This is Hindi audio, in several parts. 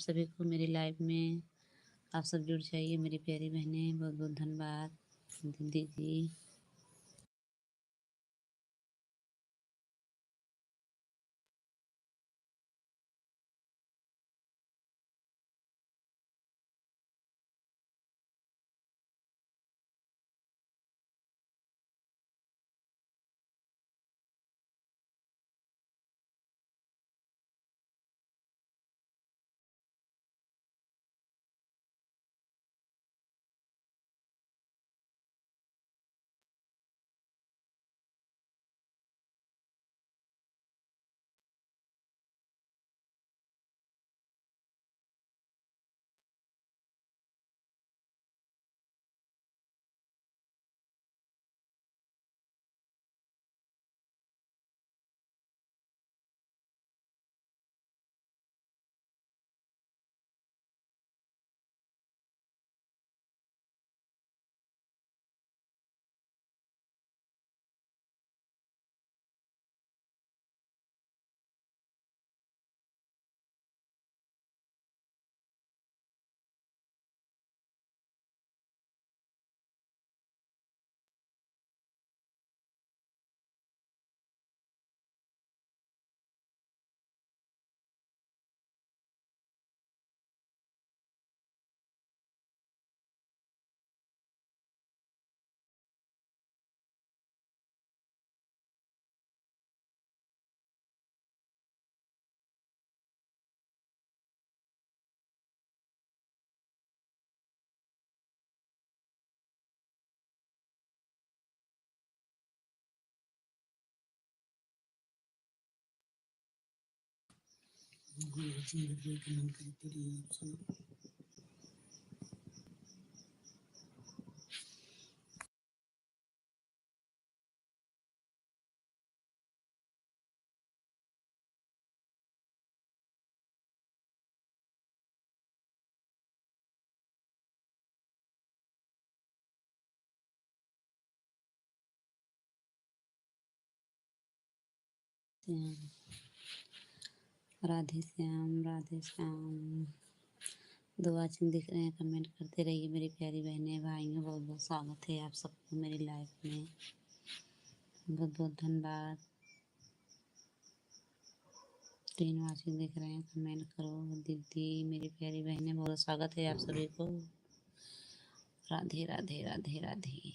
सभी को मेरी लाइव में। आप सब जुड़ जाइए मेरी प्यारी बहनें, बहुत बहुत धन्यवाद दीदी। राधे श्याम, राधे श्याम। दो वाचिंग दिख रहे हैं, कमेंट करते रहिए मेरी प्यारी बहनें भाइयों। बहुत बहुत स्वागत है आप सबको मेरी लाइफ में, बहुत बहुत धन्यवाद। 3 वाचिंग दिख रहे हैं, कमेंट करो दीदी मेरी प्यारी बहनें, बहुत स्वागत है आप सभी को। राधे राधे राधे राधे।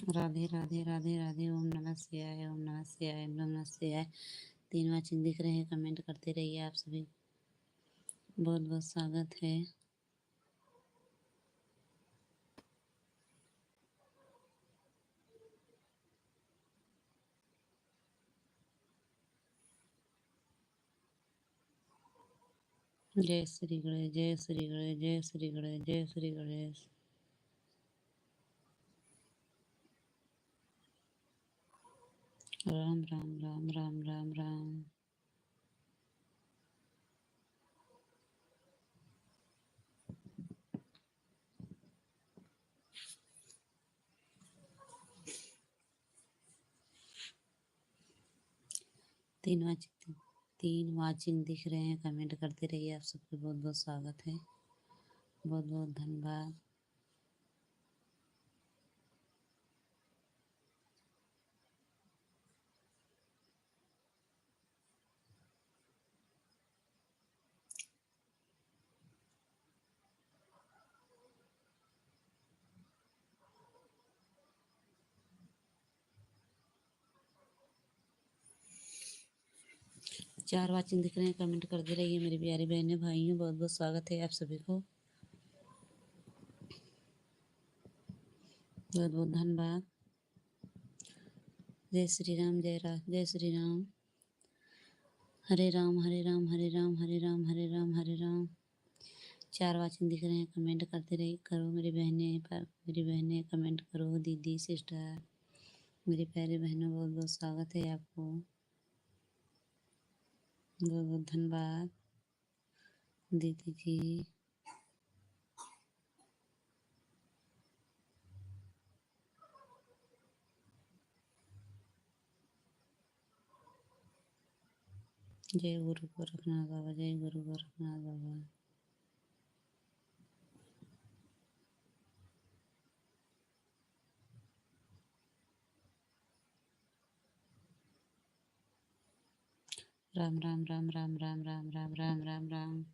राधे राधे राधे राधे। ओम नमः शिवाय, ओम नमः शिवाय, ओम नमः शिवाय। 3 वाचिंग दिख रहे हैं, कमेंट करते रहिए आप सभी, बहुत बहुत स्वागत है। जय श्री गणेश, जय श्री गणेश, जय श्री गणेश, जय श्री गणेश। राम राम राम राम राम राम। तीन वाचिंग दिख रहे हैं, कमेंट करते रहिए आप सबको, बहुत बहुत स्वागत है, बहुत बहुत धन्यवाद। चार वाचिंग दिख रहे हैं, कमेंट करते रहिए मेरी प्यारी बहनें भाइयों, बहुत बहुत स्वागत है आप सभी को, बहुत बहुत धन्यवाद। जय श्री राम, जय श्री राम। हरे राम हरे राम हरे राम हरे राम हरे राम हरे राम। 4 वाचिंग दिख रहे हैं, कमेंट करते रहिए, करो मेरी बहनें कमेंट करो दीदी सिस्टर मेरी प्यारी बहनों, बहुत बहुत स्वागत है आपको। बहुत बहुत धन्यवाद दीदी जी। जय गुरु गोरखनाथ बाबा, जय गुरु गोरखनाथ बाबा। राम राम राम राम राम राम राम राम राम राम।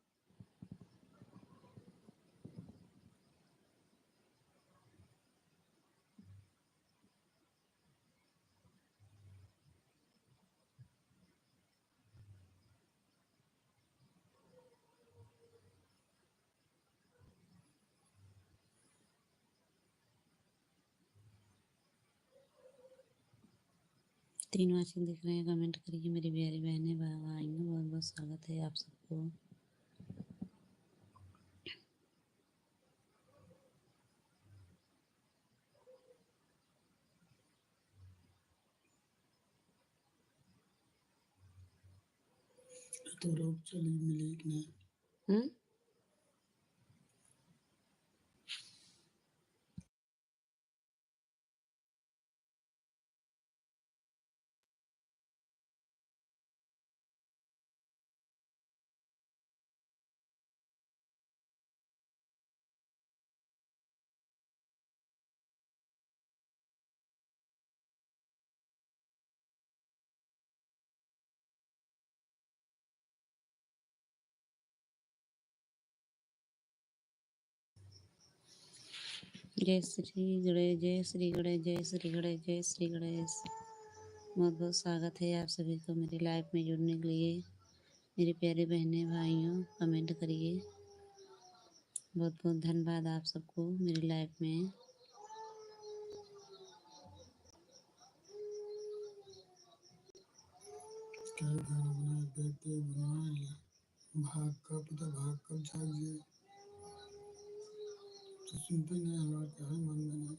तीन वाचिंग दिख रहे हैं, कमेंट करिए मेरी प्यारी बहनें भाइयों। बहुत बहुत स्वागत है आप सबको। तो रोक चली मिली कि नहीं? जय श्री गणेश, जय श्री गणेश, जय श्री गणेश, जय श्री गणेश। बहुत बहुत स्वागत है आप सभी को मेरी लाइफ में जुड़ने के लिए। मेरी प्यारी बहनें भाइयों, कमेंट करिए। बहुत बहुत धन्यवाद आप सबको मेरी लाइफ में। क्या गाना बना देते भगवान, भाग का पता भाग कब जाग जाए तो सुनते नहीं, हमारा क्या है मन में नहीं।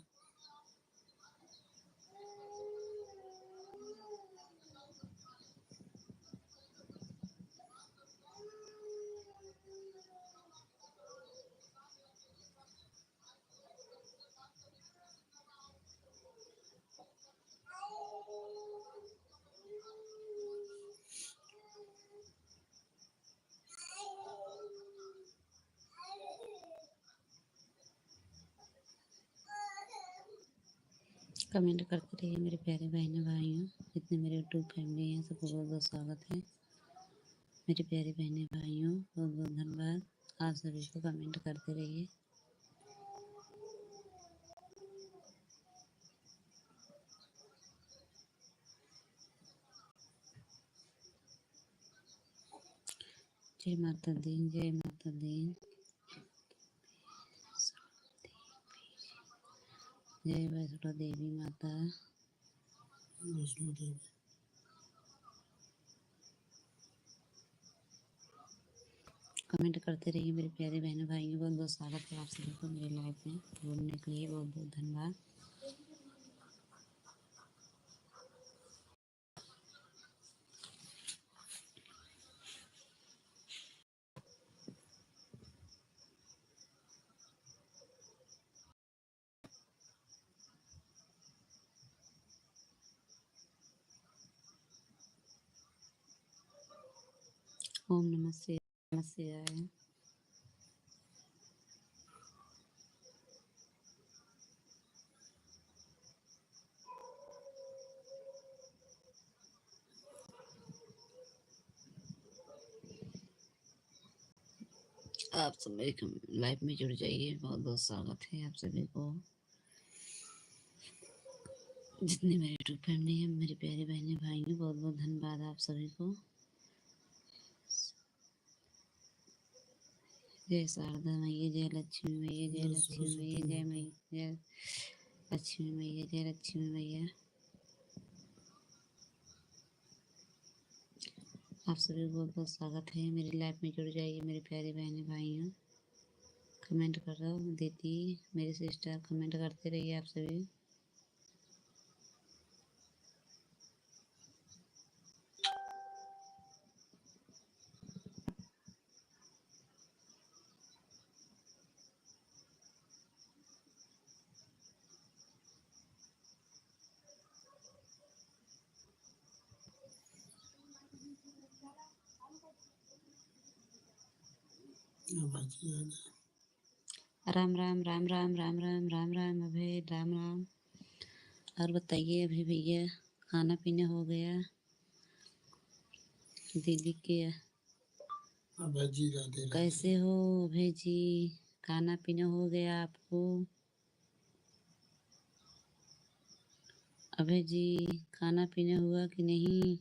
कमेंट करते रहिए मेरे प्यारे बहनें भाइयों। जितने मेरे यूट्यूब फैमिली हैं सबको बहुत बहुत स्वागत है। मेरी प्यारी बहनें भाइयों, बहुत बहुत धन्यवाद। आप सभी को कमेंट करते रहिए। जय माता दी, जय माता दी, जय वैष्णो देवी माता। वैष्णो देवी कमेंट करते रहिए मेरे प्यारे बहनों भाइयों। बहुत बहुत स्वागत है आप सभी को मेरी लाइफ में जुड़ने के लिए। बहुत बहुत धन्यवाद। ओम नमः शिवाय। आप सब मेरी लाइफ में जुड़ जाइए। बहुत बहुत स्वागत है आप सभी को। जितने मेरे यूट्यूब फैमिली है, मेरी प्यारी बहनें भाइयों, बहुत बहुत धन्यवाद आप सभी को। जय शारदा मैया, जय लक्ष्मी मैया, जय लक्ष्मी मैया, जय मैया, जय लक्ष्मी मैया, जय लक्ष्मी मैया। आप सभी को बहुत बहुत स्वागत है। मेरी लाइफ में जुड़ जाइए मेरी प्यारी बहनें भाइयों। कमेंट करो दीदी, मेरी सिस्टर, कमेंट करते रहिए आप सभी। अभय जी आ गए। राम राम राम राम राम राम राम राम अभय राम राम। और बताइए अभय भैया, खाना पीना हो गया? दीदी के अभय जी राधे राधे। कैसे हो अभय जी? खाना पीना हो गया आपको? अभय जी खाना पीना हुआ कि नहीं?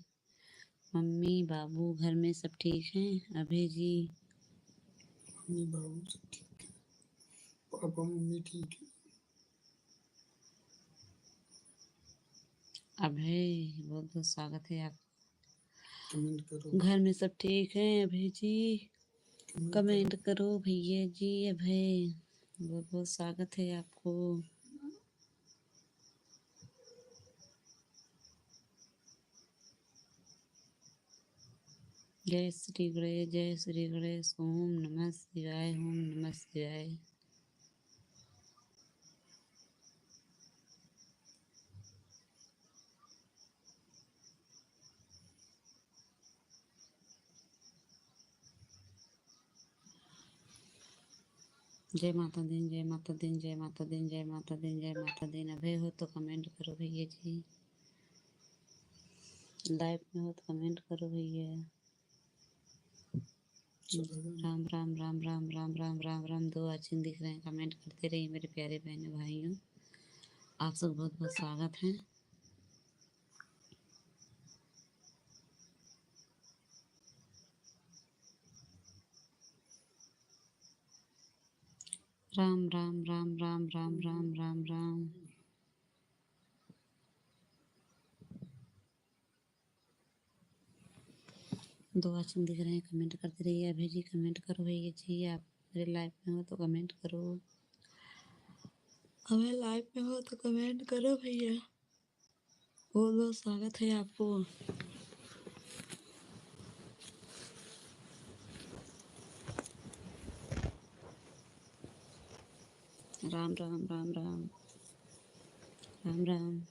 मम्मी बाबू घर में सब ठीक हैं अभय जी? मम्मी बाबू सब ठीक है, पापा मम्मी ठीक है। अभय बहुत बहुत स्वागत है आप। कमेंट करो, घर में सब ठीक हैं अभय जी? कमेंट करो। करो भैया जी। अभय बहुत बहुत स्वागत है आपको। जय श्री गणेश, जय श्री गणेश। ओम नमः शिवाय, ओम नमः शिवाय। जय माता दी, जय माता दी, जय माता दी, जय माता दी, जय माता दी। अभय हो तो कमेंट करो भैया जी। लाइव में हो तो कमेंट करो भैया। राम राम राम राम राम राम राम राम। दो वाचिंग दिख रहे हैं, कमेंट करते रहिए मेरे प्यारे बहनों भाइयों। आप सब बहुत बहुत स्वागत है। राम राम राम राम राम राम राम राम। दो वाचिंग दिख रहे हैं, कमेंट करते रहिए। अभय जी कमेंट करो भैया जी। आप मेरे लाइव में हो तो कमेंट करो। अभय लाइव में हो तो कमेंट करो भैया। बहुत बहुत स्वागत है आपको। राम राम राम राम राम राम।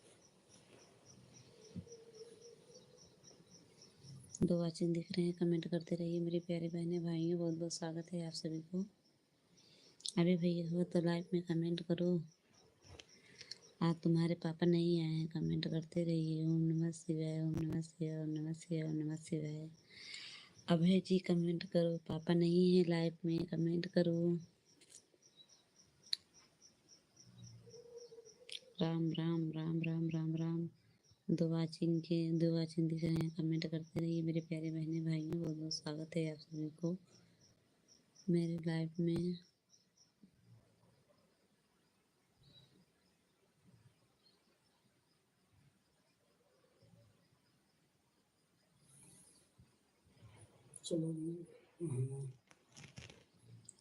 दो वाचिंग दिख रहे हैं, कमेंट करते रहिए मेरे प्यारे बहनें भाइयों। बहुत बहुत स्वागत है आप सभी को। अभी भैया हो तो लाइव में कमेंट करो। आज तुम्हारे पापा नहीं आए हैं, कमेंट करते रहिए। ओम नमः शिवाय, ओम नमः शिवाय, ओम नमः शिवाय, ओम नमः शिवाय। अभय जी कमेंट करो। पापा नहीं है लाइव में, कमेंट करो। राम राम राम राम राम राम। दो वाचिंग दिख रहे हैं, कमेंट करते रहिए मेरे प्यारे बहनें भाइयों। बहुत बहुत स्वागत है आप सभी को मेरे लाइव में। चलो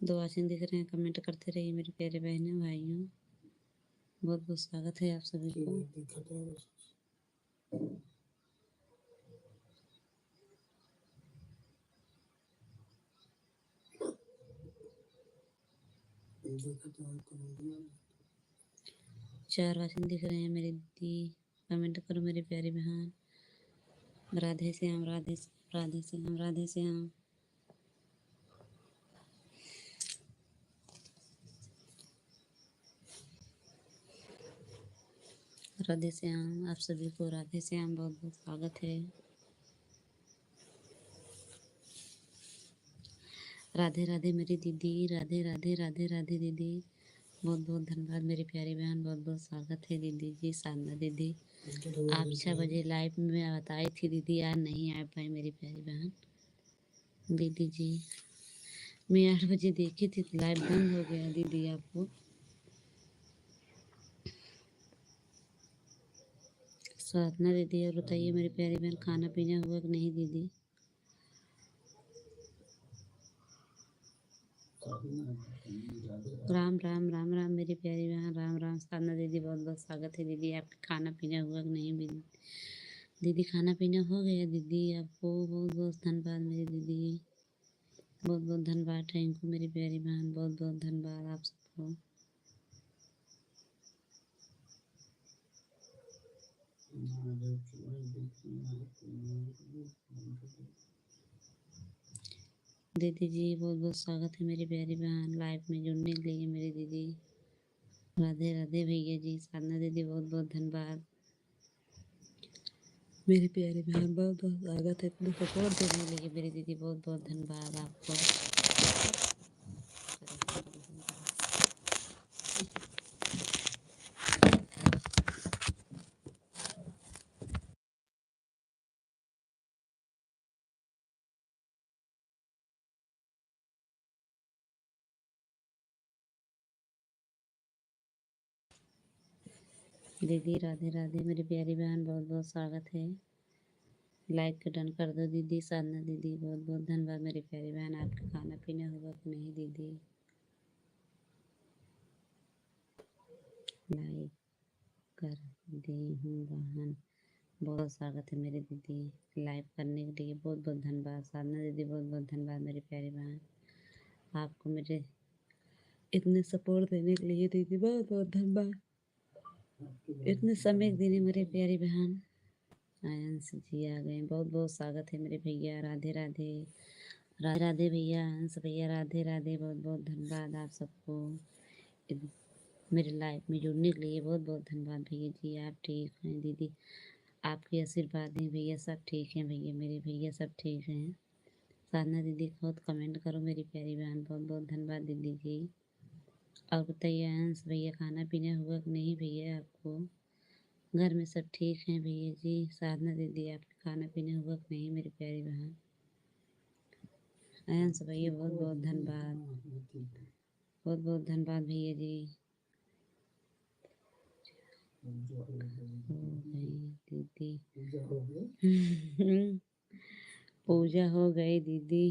दो वाचिंग दिख रहे हैं, कमेंट करते रहिए मेरे प्यारे बहनें भाइयों। बहुत बहुत स्वागत है आप सभी को। चार वाचिंग दिख रहे हैं मेरी दीदी, कमेंट करो मेरी प्यारी बहन। राधे श्याम, राधे श्याम, राधे श्याम, राधे श्याम। राधे श्याम। आप सभी को राधे श्याम, बहुत बहुत स्वागत है। राधे राधे मेरी दीदी, राधे राधे राधे राधे दीदी। बहुत बहुत धन्यवाद मेरी प्यारी बहन, बहुत बहुत स्वागत है दीदी जी। साधना दीदी, आप 6 बजे लाइव में बताई थी दीदी, आज नहीं आ पाई मेरी प्यारी बहन। दीदी जी मैं 8 बजे देखी थी, लाइव बंद हो गया दीदी आपको। साधना दीदी, और बताइए मेरी प्यारी बहन, खाना पीना हुआ कि नहीं दीदी? राम राम राम राम मेरी प्यारी बहन, राम राम। साधना दीदी बहुत बहुत स्वागत है दीदी। आपका खाना पीना हुआ कि नहीं दीदी? खाना पीना हो गया दीदी? आपको बहुत बहुत धन्यवाद मेरी दीदी, बहुत बहुत धन्यवाद। थैंक यू मेरी प्यारी बहन, बहुत बहुत धन्यवाद आप सबको। दीदी जी बहुत बहुत स्वागत है मेरी प्यारी बहन लाइव में जुड़ने के लिए मेरी दीदी। राधे राधे भैया जी। साधना दीदी बहुत बहुत धन्यवाद मेरी प्यारी बहन। बहुत बहुत स्वागत है इतने सपोर्ट देने के लिए मेरी दीदी। बहुत बहुत धन्यवाद आपको। दीदी राधे राधे मेरी प्यारी बहन। बहुत बहुत स्वागत है। लाइक का डन कर दो दीदी। साधना दीदी बहुत बहुत धन्यवाद मेरी प्यारी बहन। आपका खाना पीना हुआ कि नहीं दीदी? लाइक कर दी हूँ बहन। बहुत स्वागत है मेरी दीदी। लाइव करने के लिए बहुत बहुत धन्यवाद। साधना दीदी बहुत बहुत धन्यवाद मेरी प्यारी बहन। आपको मेरे इतने सपोर्ट देने के लिए दीदी बहुत बहुत धन्यवाद। इतने समय देने मेरी प्यारी बहन। अंश जी आ गए। बहुत बहुत स्वागत है मेरे भैया। राधे राधे। राधे राधे भैया। अंश भैया राधे राधे। बहुत बहुत धन्यवाद आप सबको मेरे लाइफ में जुड़ने के लिए। बहुत बहुत धन्यवाद भैया जी। आप ठीक हैं दीदी? आपके आशीर्वाद हैं भैया। सब ठीक हैं भैया। मेरे भैया सब ठीक हैं। साधना दीदी बहुत कमेंट करो मेरी प्यारी बहन। बहुत बहुत धन्यवाद दीदी जी। और बताइए अंश भैया खाना पीना हुआ कि नहीं भैया आपको? घर में सब ठीक हैं भैया जी। साधना दीदी आपका खाना पीना हुआ कि नहीं मेरी प्यारी बहन? अंश भैया बहुत बहुत धन्यवाद। बहुत बहुत धन्यवाद भैया जी। हो गई दीदी। पूजा हो गई दीदी।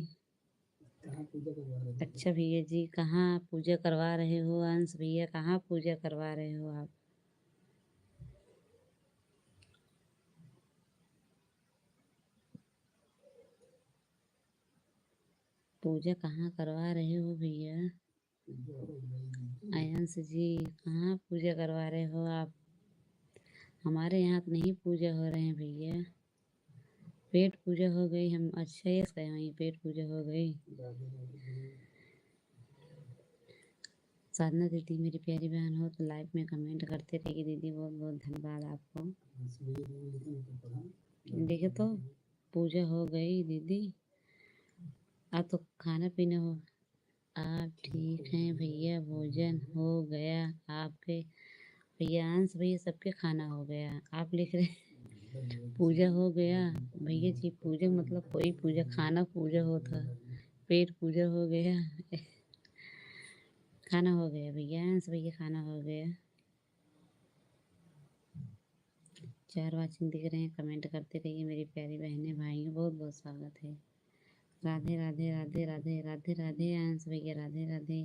अच्छा भैया जी कहाँ पूजा करवा रहे हो? अंश भैया कहाँ पूजा करवा रहे हो आप? पूजा कहाँ करवा रहे हो भैया? अंश जी कहाँ पूजा करवा रहे हो आप? हमारे यहाँ तो नहीं पूजा हो रहे हैं भैया। पेट पूजा हो गई। हम अच्छा ही कहे वहीं पेट पूजा हो गई। साधना दीदी मेरी प्यारी बहन हो तो लाइव में कमेंट करते रहिए दीदी। बहुत बहुत धन्यवाद आपको। देखे तो पूजा हो गई दीदी। अब तो खाना पीना हो। आप ठीक हैं भैया? भोजन हो गया आपके? भैया अंश भैया सबके खाना हो गया। आप लिख रहे पूजा हो गया। भैया जी पूजा मतलब कोई पूजा खाना पूजा होता। पेट पूजा हो गया। खाना हो गया भैया। अंश भैया खाना हो गया। 4 वाचिंग दिख रहे हैं। कमेंट करते रहिए मेरी प्यारी बहनें भाइयों। बहुत बहुत स्वागत है। राधे राधे राधे राधे राधे राधे। अंश भैया राधे राधे।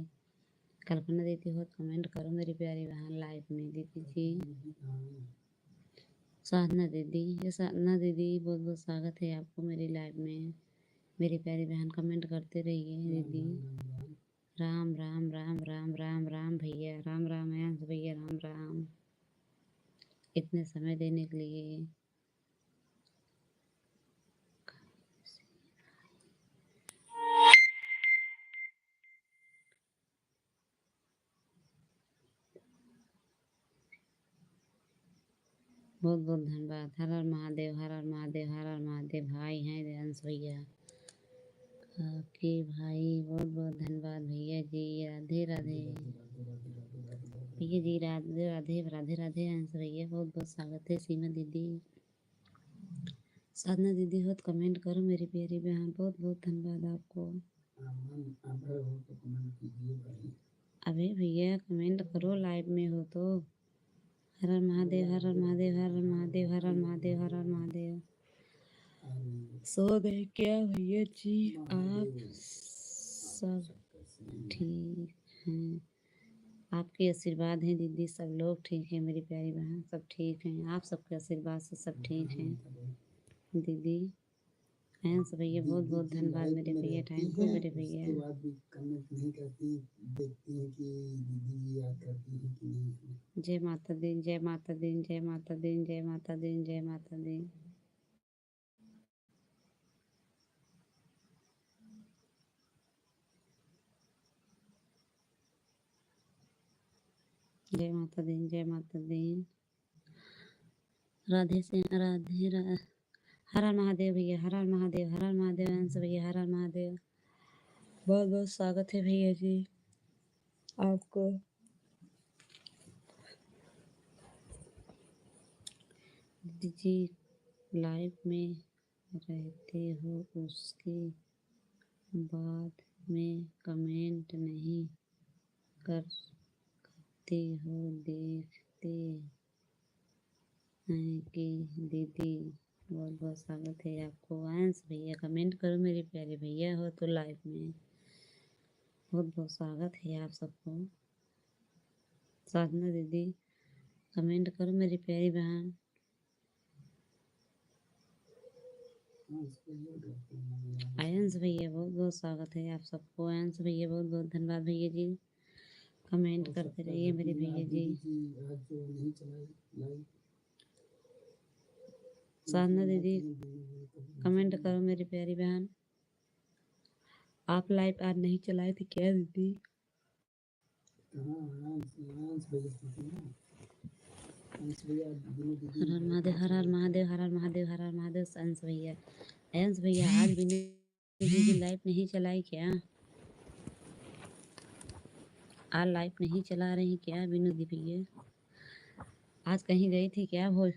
कल्पना दीदी हो कमेंट करो मेरी प्यारी बहन लाइव में दीदी जी। साधना दीदी ये साधना दीदी बहुत बहुत स्वागत है आपको मेरी लाइव में। मेरी प्यारी बहन कमेंट करते रहिए दीदी। राम राम राम राम राम राम भैया। राम राम है अंश भैया। राम राम। इतने समय देने के लिए। बहुत बहुत धन्यवाद। हर हर महादेव हर हर महादेव हर हर महादेव। भाई हैं अंश भैया आपके भाई। बहुत बहुत धन्यवाद भैया जी। राधे राधे भैया जी। राधे राधे राधे राधे अंश भैया। बहुत बहुत स्वागत है। सीमा दीदी साधना दीदी हो तो कमेंट करो मेरी प्यारी बहन। बहुत बहुत धन्यवाद आपको। अबे भैया कमेंट करो लाइव में हो तो। हर हर महादेव हर हर महादेव हर हर महादेव हर हर महादेव हर हर महादेव। सो गए क्या भैया जी? आप सब ठीक हैं? आपके आशीर्वाद हैं दीदी। सब लोग ठीक हैं मेरी प्यारी बहन। सब ठीक हैं। आप सबके आशीर्वाद से सब ठीक हैं दीदी। हैं सब भैया। बहुत बहुत धन्यवाद मेरे भैया। थैंक यू मेरे भैया। जय माता दी जय माता दी जय माता दी जय माता दी जय माता दी। जय माता दी, जय माता दी। राधे से राधे हर हर महादेव भैया, हर हर महादेव, हर हर महादेव। अंश भैया, हर हर महादेव। बहुत बहुत स्वागत है भैया जी आपको। दीदी जी लाइव में रहते हो, उसके बाद में कमेंट नहीं करते हो, देखते हैं कि दीदी। बहुत बहुत स्वागत है आपको। अंश भैया कमेंट करो मेरे प्यारे भैया, हो तो लाइव में। बहुत बहुत स्वागत है आप सबको। साधना दीदी कमेंट करो मेरी प्यारी बहन। आयंश भैया बहुत बहुत स्वागत है आप सबको। आयंश भैया बहुत बहुत धन्यवाद भैया जी। कमेंट करते रहिए मेरे भैया जी। साधना दीदी कमेंट करो मेरी प्यारी बहन। आप लाइव आज नहीं चलाए थे क्या दीदी? हर हर महादेव, हर हर महादेव, हर हर महादेव, हर हर महादेव। अंश भैया, अंश भैया आज भी दीदी लाइव नहीं चलाई क्या? आज लाइव नहीं चला रही क्या बिनु दी भैया? आज कहीं गई थी क्या भोज?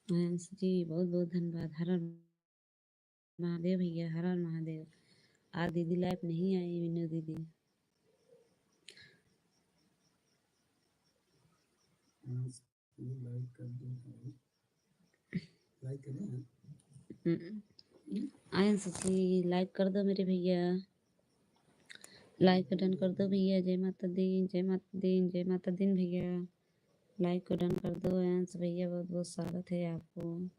अंश जी बहुत बहुत धन्यवाद। हर हर महादेव भैया, हर हर महादेव। आज दीदी लाइव नहीं आई बिनु दीदी। अंश जी लाइक कर दो मेरे भैया, लाइक डन कर दो भैया। जय माता दी, जय माता दी, जय माता दी भैया। लाइक को डन कर दो। अंश भैया बहुत बहुत स्वागत है आपको।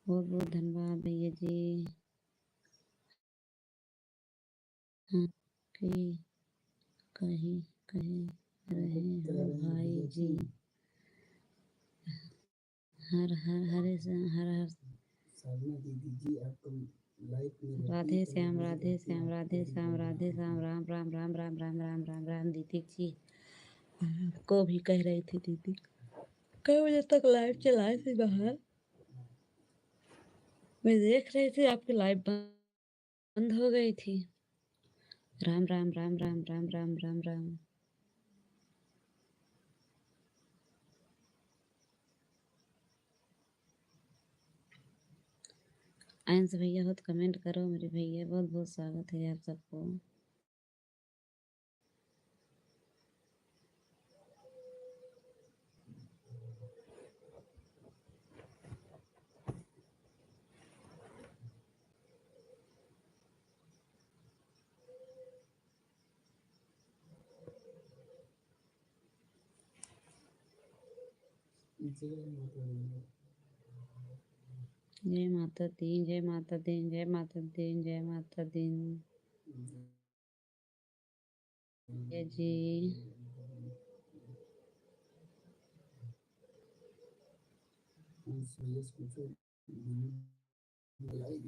बहुत बहुत धन्यवाद भैया जी। हाँ कि कहीं कहीं रहे हो भाई जी। हर हर हरे हर हर राधे श्याम, राधे श्याम, राधे श्याम, राधे श्याम। राम राम राम राम राम राम राम राम दीदी जी। को भी कह रही थी दीदी कई बजे तक लाइव चलाए थे बाहर। मैं देख रही थी आपकी लाइव बंद हो गई थी। राम राम राम राम राम राम राम राम। अंश भैया हो तो कमेंट करो मेरे भैया। बहुत बहुत स्वागत है आप सबको। जय माता दी, जय माता दी, जय माता दी, जय माता दी। जय जी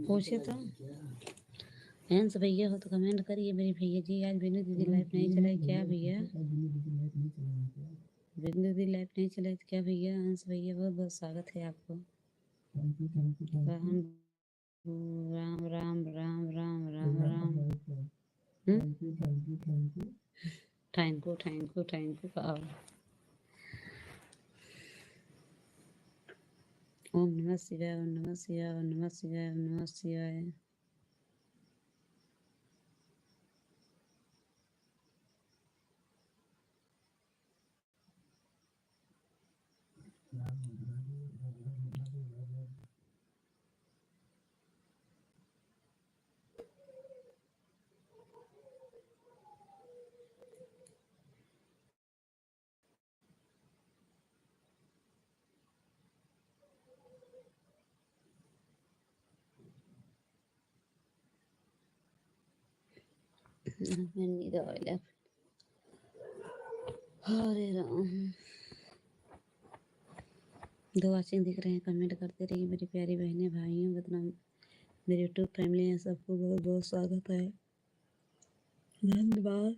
पूछे तो अंश भैया हो तो कमेंट करिए मेरी भैया जी। आज बिनु दीदी लाइव नहीं चलाई क्या भैया? बिनु दीदी लाइव नहीं चलाई तो क्या भैया? अंश भैया बहुत बहुत स्वागत है आपको। Ram Ram Ram Ram Ram Ram Ram. Thank you thank you thank you. ओम नमः शिवाय, ओम नमः शिवाय, ओम नमः शिवाय, ओम नमः शिवाय। I need oil. Hare Ram. 2 watching दिख रहे हैं, कमेंट करते रहिए मेरी प्यारी बहनें भाइयों, बदनाम मेरी यूट्यूब फैमिली है, सबको बहुत बहुत स्वागत है, धन्यवाद।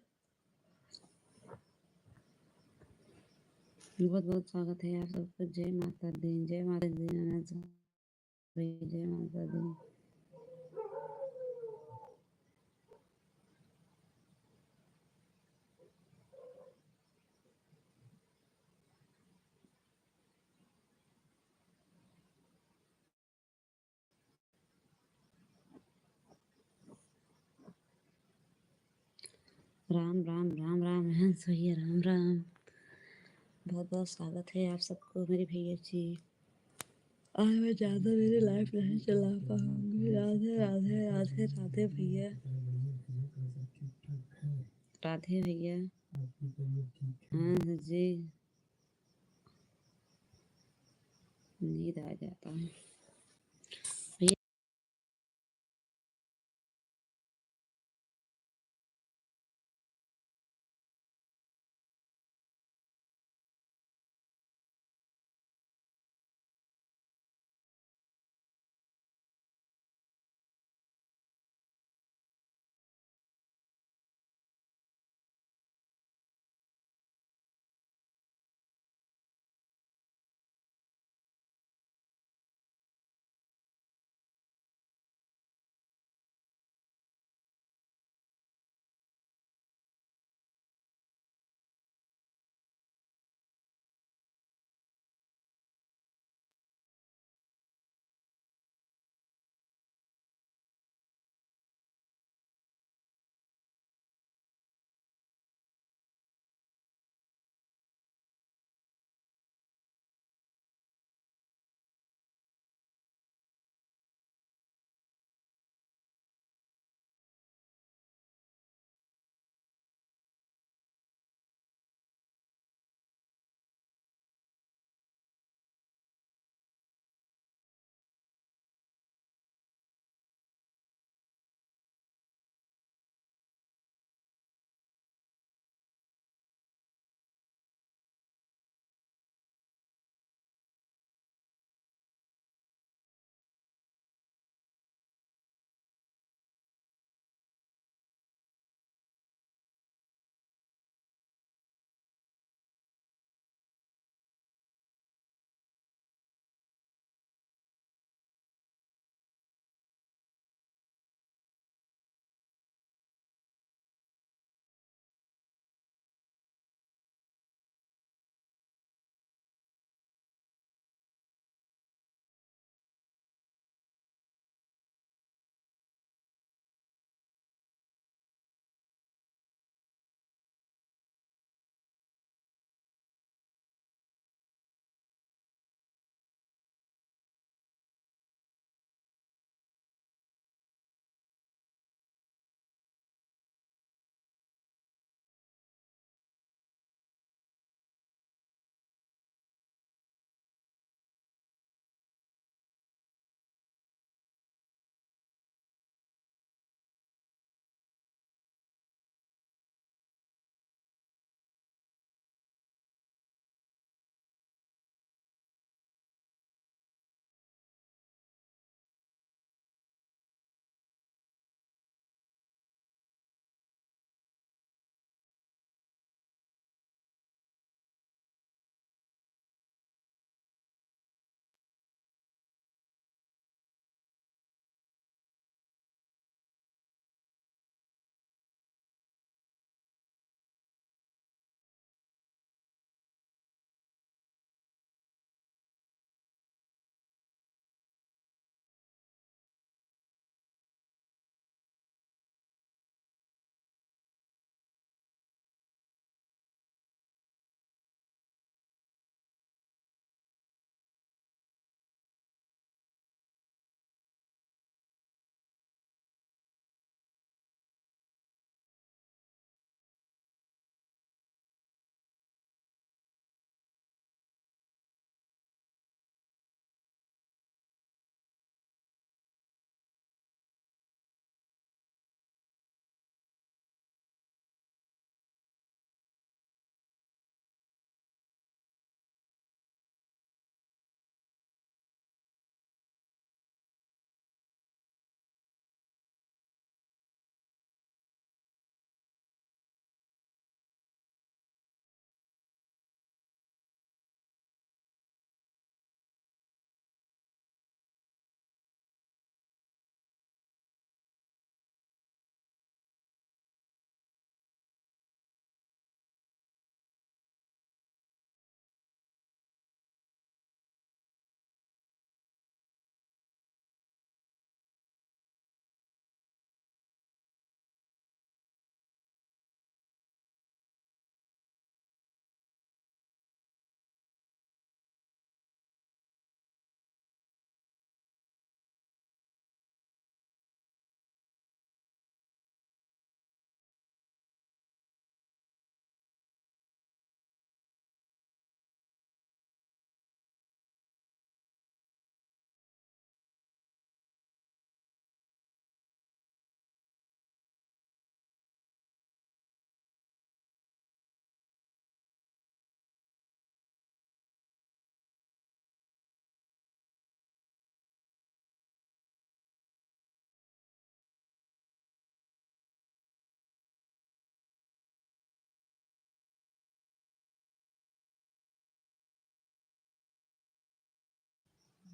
बहुत बहुत स्वागत है आप सबको। जय माता दी, जय माता दी, अनंत भाई, जय माता दी। राम राम राम राम, हंस भैया राम राम। बहुत बहुत स्वागत है आप सबको मेरे भैया जी। आज मैं ज़्यादा मेरी लाइफ नहीं चला पाऊंगी। राधे राधे राधे राधे भैया, राधे भैया। हाँ जी, नींद आ जाता है।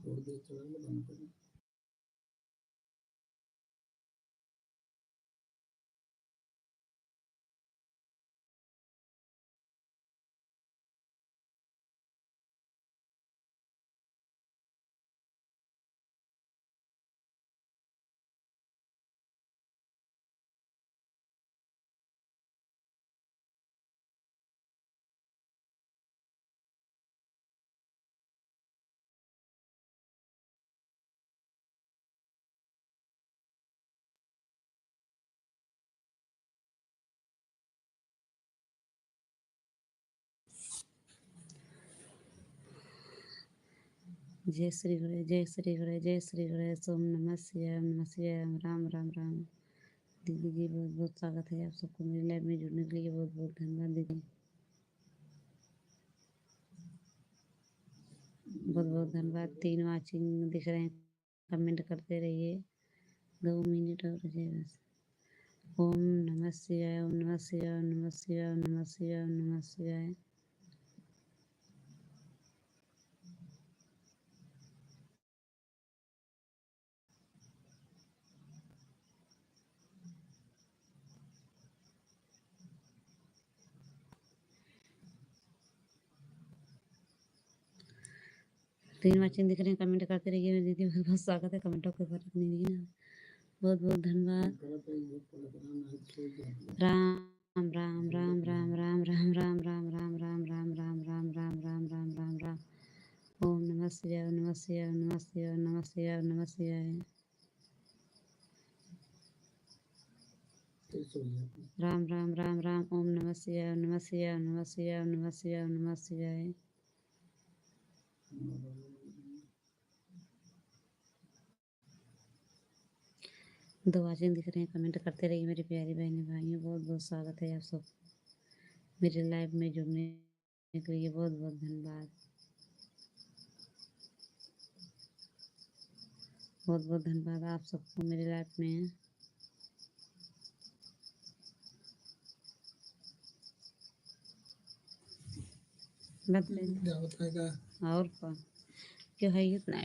थोड़ी देर चलाएंगे बंद करें। जय श्री गणेश, जय श्री गणेश, जय श्री गणेश। ओम नमः शिवाय, ओम नमः शिवाय, राम राम राम। दीदी जी बहुत बहुत स्वागत है आप सबको मेरी लाइव में जुड़ने के लिए। बहुत बहुत धन्यवाद दीदी, बहुत बहुत धन्यवाद। 3 वाचिंग दिख रहे हैं, कमेंट करते रहिए। 2 मिनट और रहे बस। ओम नमः शिवाय, ओम नमः शिवाय, ओम नमः शिवाय, ओम नमः शिवाय, ओम नमः शिवाय। तीन वाचिंग दिख रहे हैं, कमेंट करते रहिए मेरी दीदी। बहुत बहुत स्वागत है, कमेंटों के फर्क नहीं दिए। बहुत बहुत धन्यवाद। राम राम राम राम राम राम राम राम राम राम राम राम राम राम राम राम राम राम। ओम नमः शिवाय, ओम नमः शिवाय, ओम नमः शिवाय, ओम नमः शिवाय, ओम नमः शिवाय। राम राम राम राम। ओम नमः शिवाय, ओम नमः शिवाय, ओम नमः शिवाय, ओम नमः शिवाय, ओम नमः शिवाय। 2 वाचिंग दिख रहे हैं, कमेंट करते रहिए मेरी प्यारी बहनें भाइयों। बहुत बहुत स्वागत है आप सब मेरे लाइव में जुड़ने के लिए। बहुत बहुत धन्यवाद, बहुत बहुत धन्यवाद आप सबको मेरे लाइव में। और क्या है इतना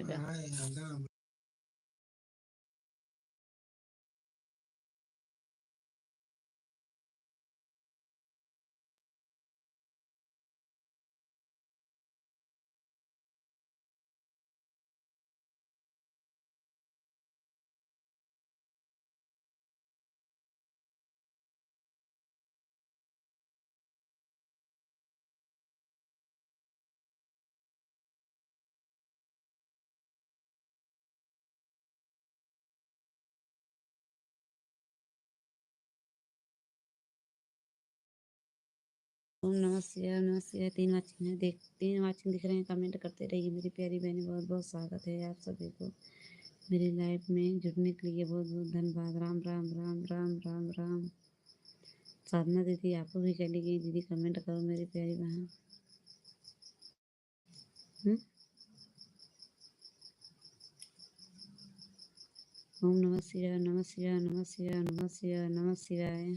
ओम नमः शिवाय, ओम नमः शिवाय। 3 वाचिंग है, 3 वाचिंग दिख रहे हैं, कमेंट करते रहिए मेरी प्यारी बहनें। बहुत बहुत स्वागत है आप सभी को मेरी लाइव में जुड़ने के लिए। बहुत बहुत धन्यवाद। राम राम राम राम राम राम। साधना दीदी आपको भी चली गई दीदी, कमेंट करो मेरी प्यारी बहन। ओम नमः शिवाय, नमः शिवाय, नमः शिवाय, नमः शिवाय, नमः शिवाय।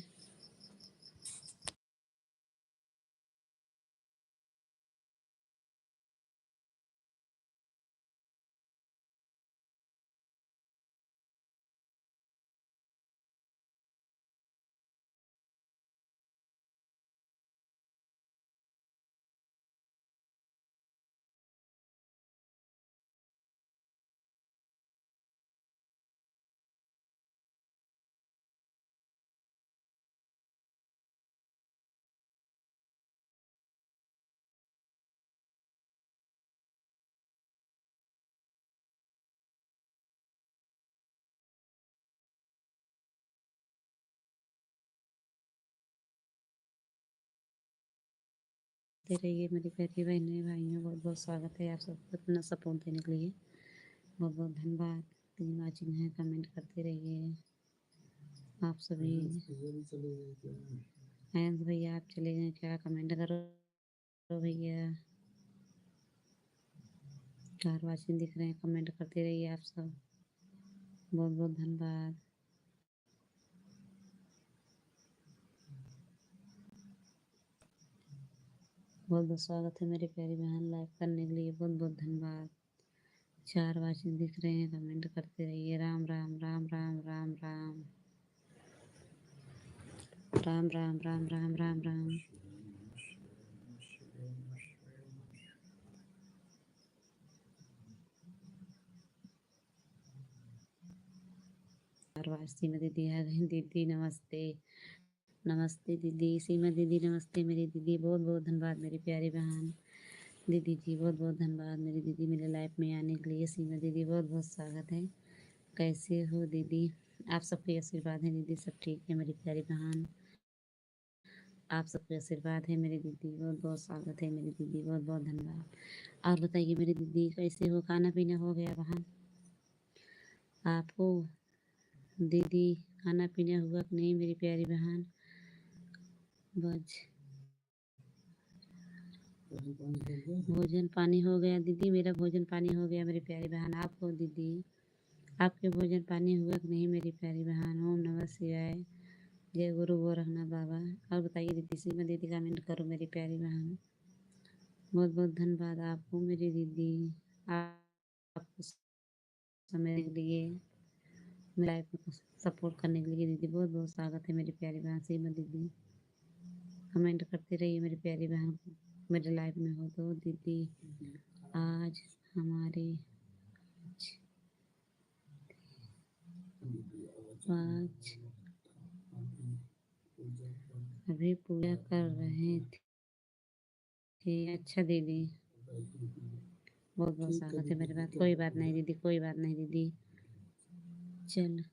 दे रहिए मेरी प्यारी बहनें भाइयों। बहुत बहुत स्वागत है आप सबको इतना सपोर्ट देने के लिए। बहुत बहुत धन्यवाद। 3 वाचिंग है, कमेंट करते रहिए आप सभी। आयंस भैया आप चले गए क्या? कमेंट करो भैया। 4 वाचिंग दिख रहे हैं, कमेंट करते रहिए आप सब। बहुत बहुत धन्यवाद। बहुत बहुत स्वागत है मेरी प्यारी बहन, लाइव करने के लिए। बहुत बहुत धन्यवाद। 4 वाचिंग दिख रहे हैं, कमेंट करते रहिए। राम राम राम राम राम राम राम राम राम राम राम राम। सीमा दीदी आ गई। दीदी नमस्ते। नमस्ते दीदी। सीमा दीदी नमस्ते। मेरी दीदी बहुत बहुत धन्यवाद मेरी प्यारी बहन। दीदी जी बहुत बहुत धन्यवाद मेरी दीदी मेरे लाइफ में आने के लिए। सीमा दीदी बहुत बहुत स्वागत है। कैसे हो दीदी? आप सबके आशीर्वाद है दीदी, सब ठीक है मेरी प्यारी बहन। आप सबके आशीर्वाद है मेरी दीदी, बहुत बहुत स्वागत है मेरी दीदी, बहुत बहुत धन्यवाद। और बताइए मेरी दीदी कैसे हो? खाना पीना हो गया बहन आपको? दीदी खाना पीना हुआ कि नहीं मेरी प्यारी बहन? बज भोजन पानी हो गया दीदी? मेरा भोजन पानी हो गया मेरी प्यारी बहन। आपको दीदी आपके भोजन पानी हुआ कि नहीं मेरी प्यारी बहन? ओम नमः शिवाय। जय गुरु गोरखनाथ बाबा। और बताइए दीदी, सीमा दीदी कमेंट करो मेरी प्यारी बहन। बहुत बहुत धन्यवाद आपको मेरी दीदी, आपको समय के लिए, मेरी लाइफ में सपोर्ट करने के लिए दीदी बहुत बहुत स्वागत है मेरी प्यारी बहन सीमा दीदी। कमेंट करते रहिए मेरी प्यारी बहन, मेरे लाइफ में हो तो दीदी। आज हमारे पाँच अभी पूजा कर रहे थे। अच्छा दीदी, बहुत बहुत स्वागत है मेरे पास। कोई बात नहीं दीदी, कोई बात नहीं दीदी। चलिए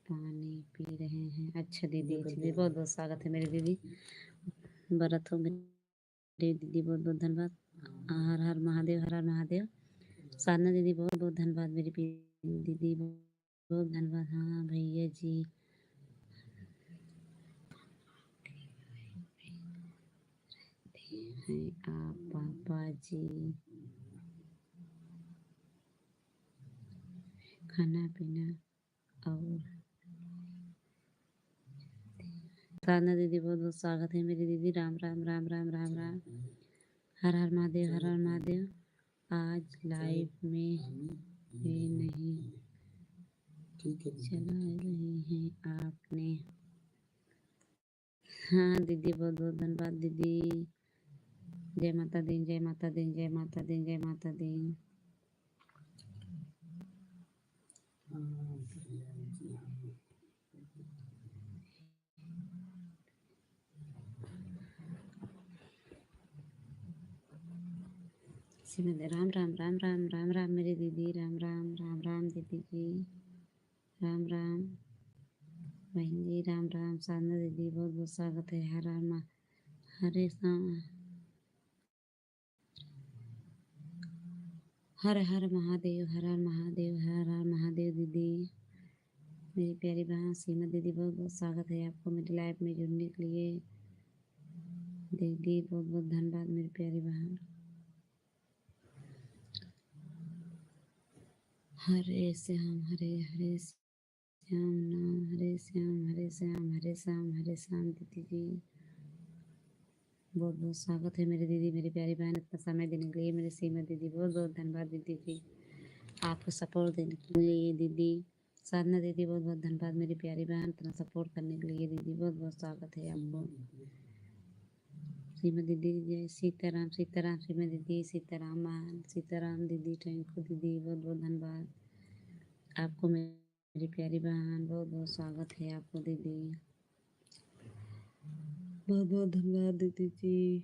पानी पी रहे हैं। अच्छा दीदी, चलिए बहुत बहुत स्वागत है मेरी दीदी। व्रत हो मेरी दीदी, बहुत बहुत धन्यवाद। हर हर महादेव, हर हर महादेव। साधना दीदी बहुत बहुत धन्यवाद मेरी दीदी, बहुत धन्यवाद। हाँ भैया जी हैं आप पापा जी, खाना पीना और साधना दीदी बहुत बहुत स्वागत है मेरी दीदी। राम राम राम राम राम राम। हर हर महादेव, हर हर महादेव। आज लाइव में भी नहीं चला रही हैं आपने? हाँ दीदी बहुत बहुत धन्यवाद दीदी। जय माता दी, जय माता दी, जय माता दी, जय माता दी। राम राम राम राम राम राम मेरी दीदी, राम राम राम राम दीदी जी, राम राम बहन जी, राम राम। साधना दीदी बहुत बहुत स्वागत है। हर हर माँ, हरे हर हर महादेव, हर हर महादेव, हर हर महादेव दीदी। मेरी प्यारी बहन सीमा दीदी बहुत बहुत स्वागत है आपको मेरी लाइफ में जुड़ने के लिए। दीदी बहुत बहुत धन्यवाद मेरी प्यारी बहन। हरे श्याम हरे हरे श्याम नाम, हरे श्याम हरे श्याम हरे श्याम हरे श्याम दीदी जी। बहुत बहुत स्वागत है मेरी दीदी, मेरी प्यारी बहन। इतना समय देने के लिए मेरी सीमा दीदी, बहुत बहुत धन्यवाद दीदी जी, आपको सपोर्ट देने के लिए दीदी। साधना दीदी बहुत बहुत धन्यवाद मेरी प्यारी बहन, इतना सपोर्ट करने के लिए दीदी, बहुत बहुत स्वागत है आपको। सीमा दीदी जय सीताराम, सीताराम सीमा दीदी, सीताराम मान, सीताराम दीदी, थैंक यू दीदी, बहुत बहुत धन्यवाद आपको मेरी प्यारी बहन, बहुत बहुत स्वागत है आपको दीदी, बहुत बहुत धन्यवाद दीदी जी।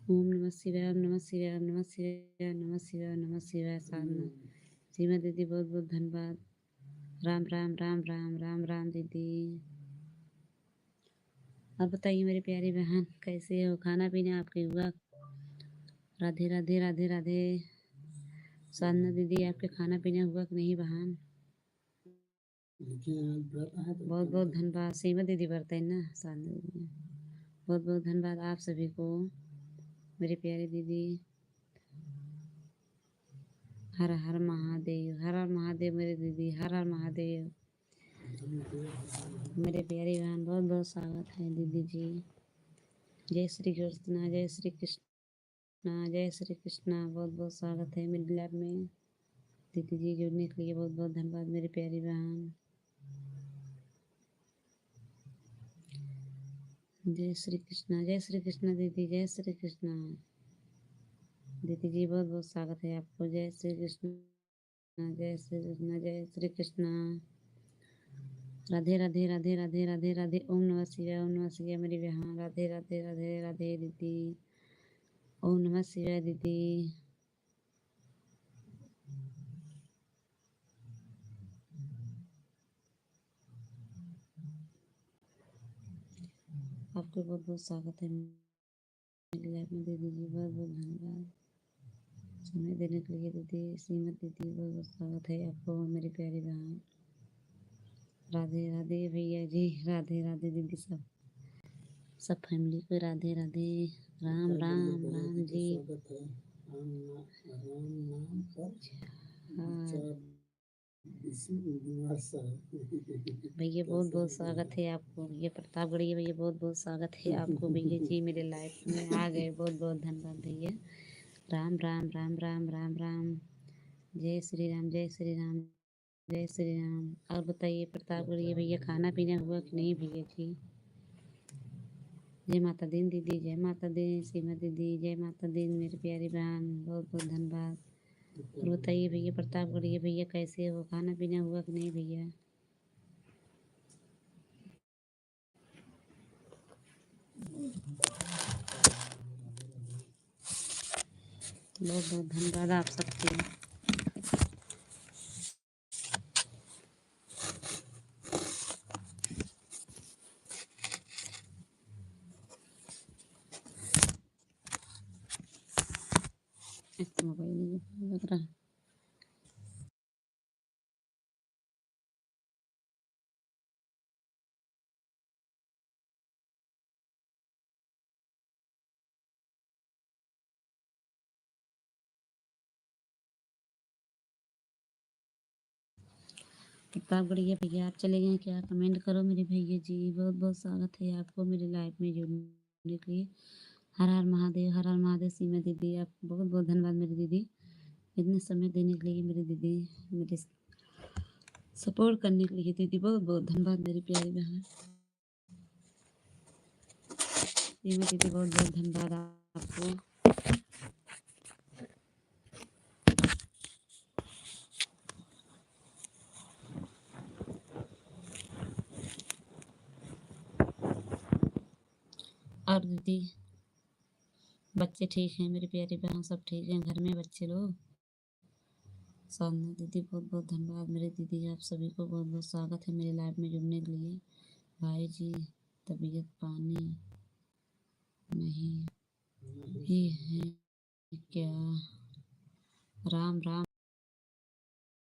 ओम नमः शिवाय, ओम नमः शिवाय, ओम नमः शिवाय, नमः शिवाय, नमः शिवाय। साधना सीमा दीदी बहुत बहुत धन्यवाद। राम राम राम राम राम राम दीदी। अब बताइए मेरी प्यारी बहन कैसे हो? खाना पीना आपके हुआ? राधे राधे राधे राधे। साधना दीदी आपके खाना पीना हुआ कि नहीं बहन? बहुत बहुत धन्यवाद। सीमा दीदी बरते ना साधना दीदी, बहुत बहुत धन्यवाद आप सभी को मेरी प्यारी दीदी। हर हर महादेव, हर हर महादेव मेरी दीदी, हर हर महादेव मेरे प्यारी बहन, बहुत बहुत स्वागत है दीदी जी। जय श्री कृष्ण, जय श्री कृष्ण। कृष्णा, जय श्री कृष्णा। बहुत बहुत स्वागत है मेरी लैब में। दीदी जी जुड़ने के लिए बहुत बहुत धन्यवाद मेरी प्यारी बहन। जय श्री कृष्णा, जय श्री कृष्णा दीदी, जय श्री कृष्णा। दीदी जी बहुत बहुत स्वागत है आपको। जय श्री कृष्णा, जय श्री कृष्णा, जय श्री कृष्णा। राधे राधे राधे राधे राधे राधे। ओम नमः शिवाय, ओम नमः शिवाय मेरी बहन। राधे राधे राधे राधे दीदी। ओम नमः शिवाय दीदी। आपको बहुत बहुत स्वागत है मेरी लाइफ में दीदी जी। बहुत बहुत धन्यवाद समय देने के लिए दीदी। श्रीमत दीदी बहुत बहुत स्वागत है आपको मेरी प्यारी बहन। राधे राधे भैया जी, राधे राधे दीदी। सब फैमिली को राधे राधे। राम राम राम जी। स्वागत है। राम नाम पर हाँ विमर्श भैया बहुत बहुत स्वागत है आपको। भैया प्रतापगढ़ी भैया बहुत बहुत स्वागत है आपको भैया जी। मेरे लाइफ में आ गए, बहुत बहुत धन्यवाद भैया। राम राम राम राम राम राम। जय श्री राम, जय श्री राम, जय श्री राम। और बताइए प्रतापगढ़ी भैया, खाना पीना हुआ कि नहीं भैया जी? जय माता दी दीदी, जय माता दी सीमा दीदी, जय माता दी मेरी प्यारी बहन। बहुत बहुत धन्यवाद। और बताइए भैया प्रतापगढ़ी भैया कैसे हो? खाना पीना हुआ कि नहीं भैया? बहुत बहुत धन्यवाद आप सबके। मोबाइल नहीं लग रहा। प्रतापगढ़ी भैया आप चले गए क्या? कमेंट करो मेरे भैया जी। बहुत बहुत स्वागत है आपको मेरी लाइफ में जुड़ने के लिए। हर हर महादेव, हर हर महादेव। सीमा दीदी आप बहुत बहुत धन्यवाद मेरी दीदी, इतने समय देने के लिए मेरी दीदी, मेरे सपोर्ट करने के लिए दीदी। बहुत बहुत धन्यवाद मेरी प्यारी बहन सीमा दीदी। बहुत बहुत धन्यवाद आपको। और दीदी बच्चे ठीक हैं मेरी प्यारी बहन? सब ठीक हैं घर में बच्चे लोग? साधना दीदी बहुत बहुत धन्यवाद मेरे दीदी। आप सभी को बहुत बहुत स्वागत है मेरी लाइफ में जुड़ने के लिए। भाई जी तबीयत पानी नहीं ही है क्या? राम राम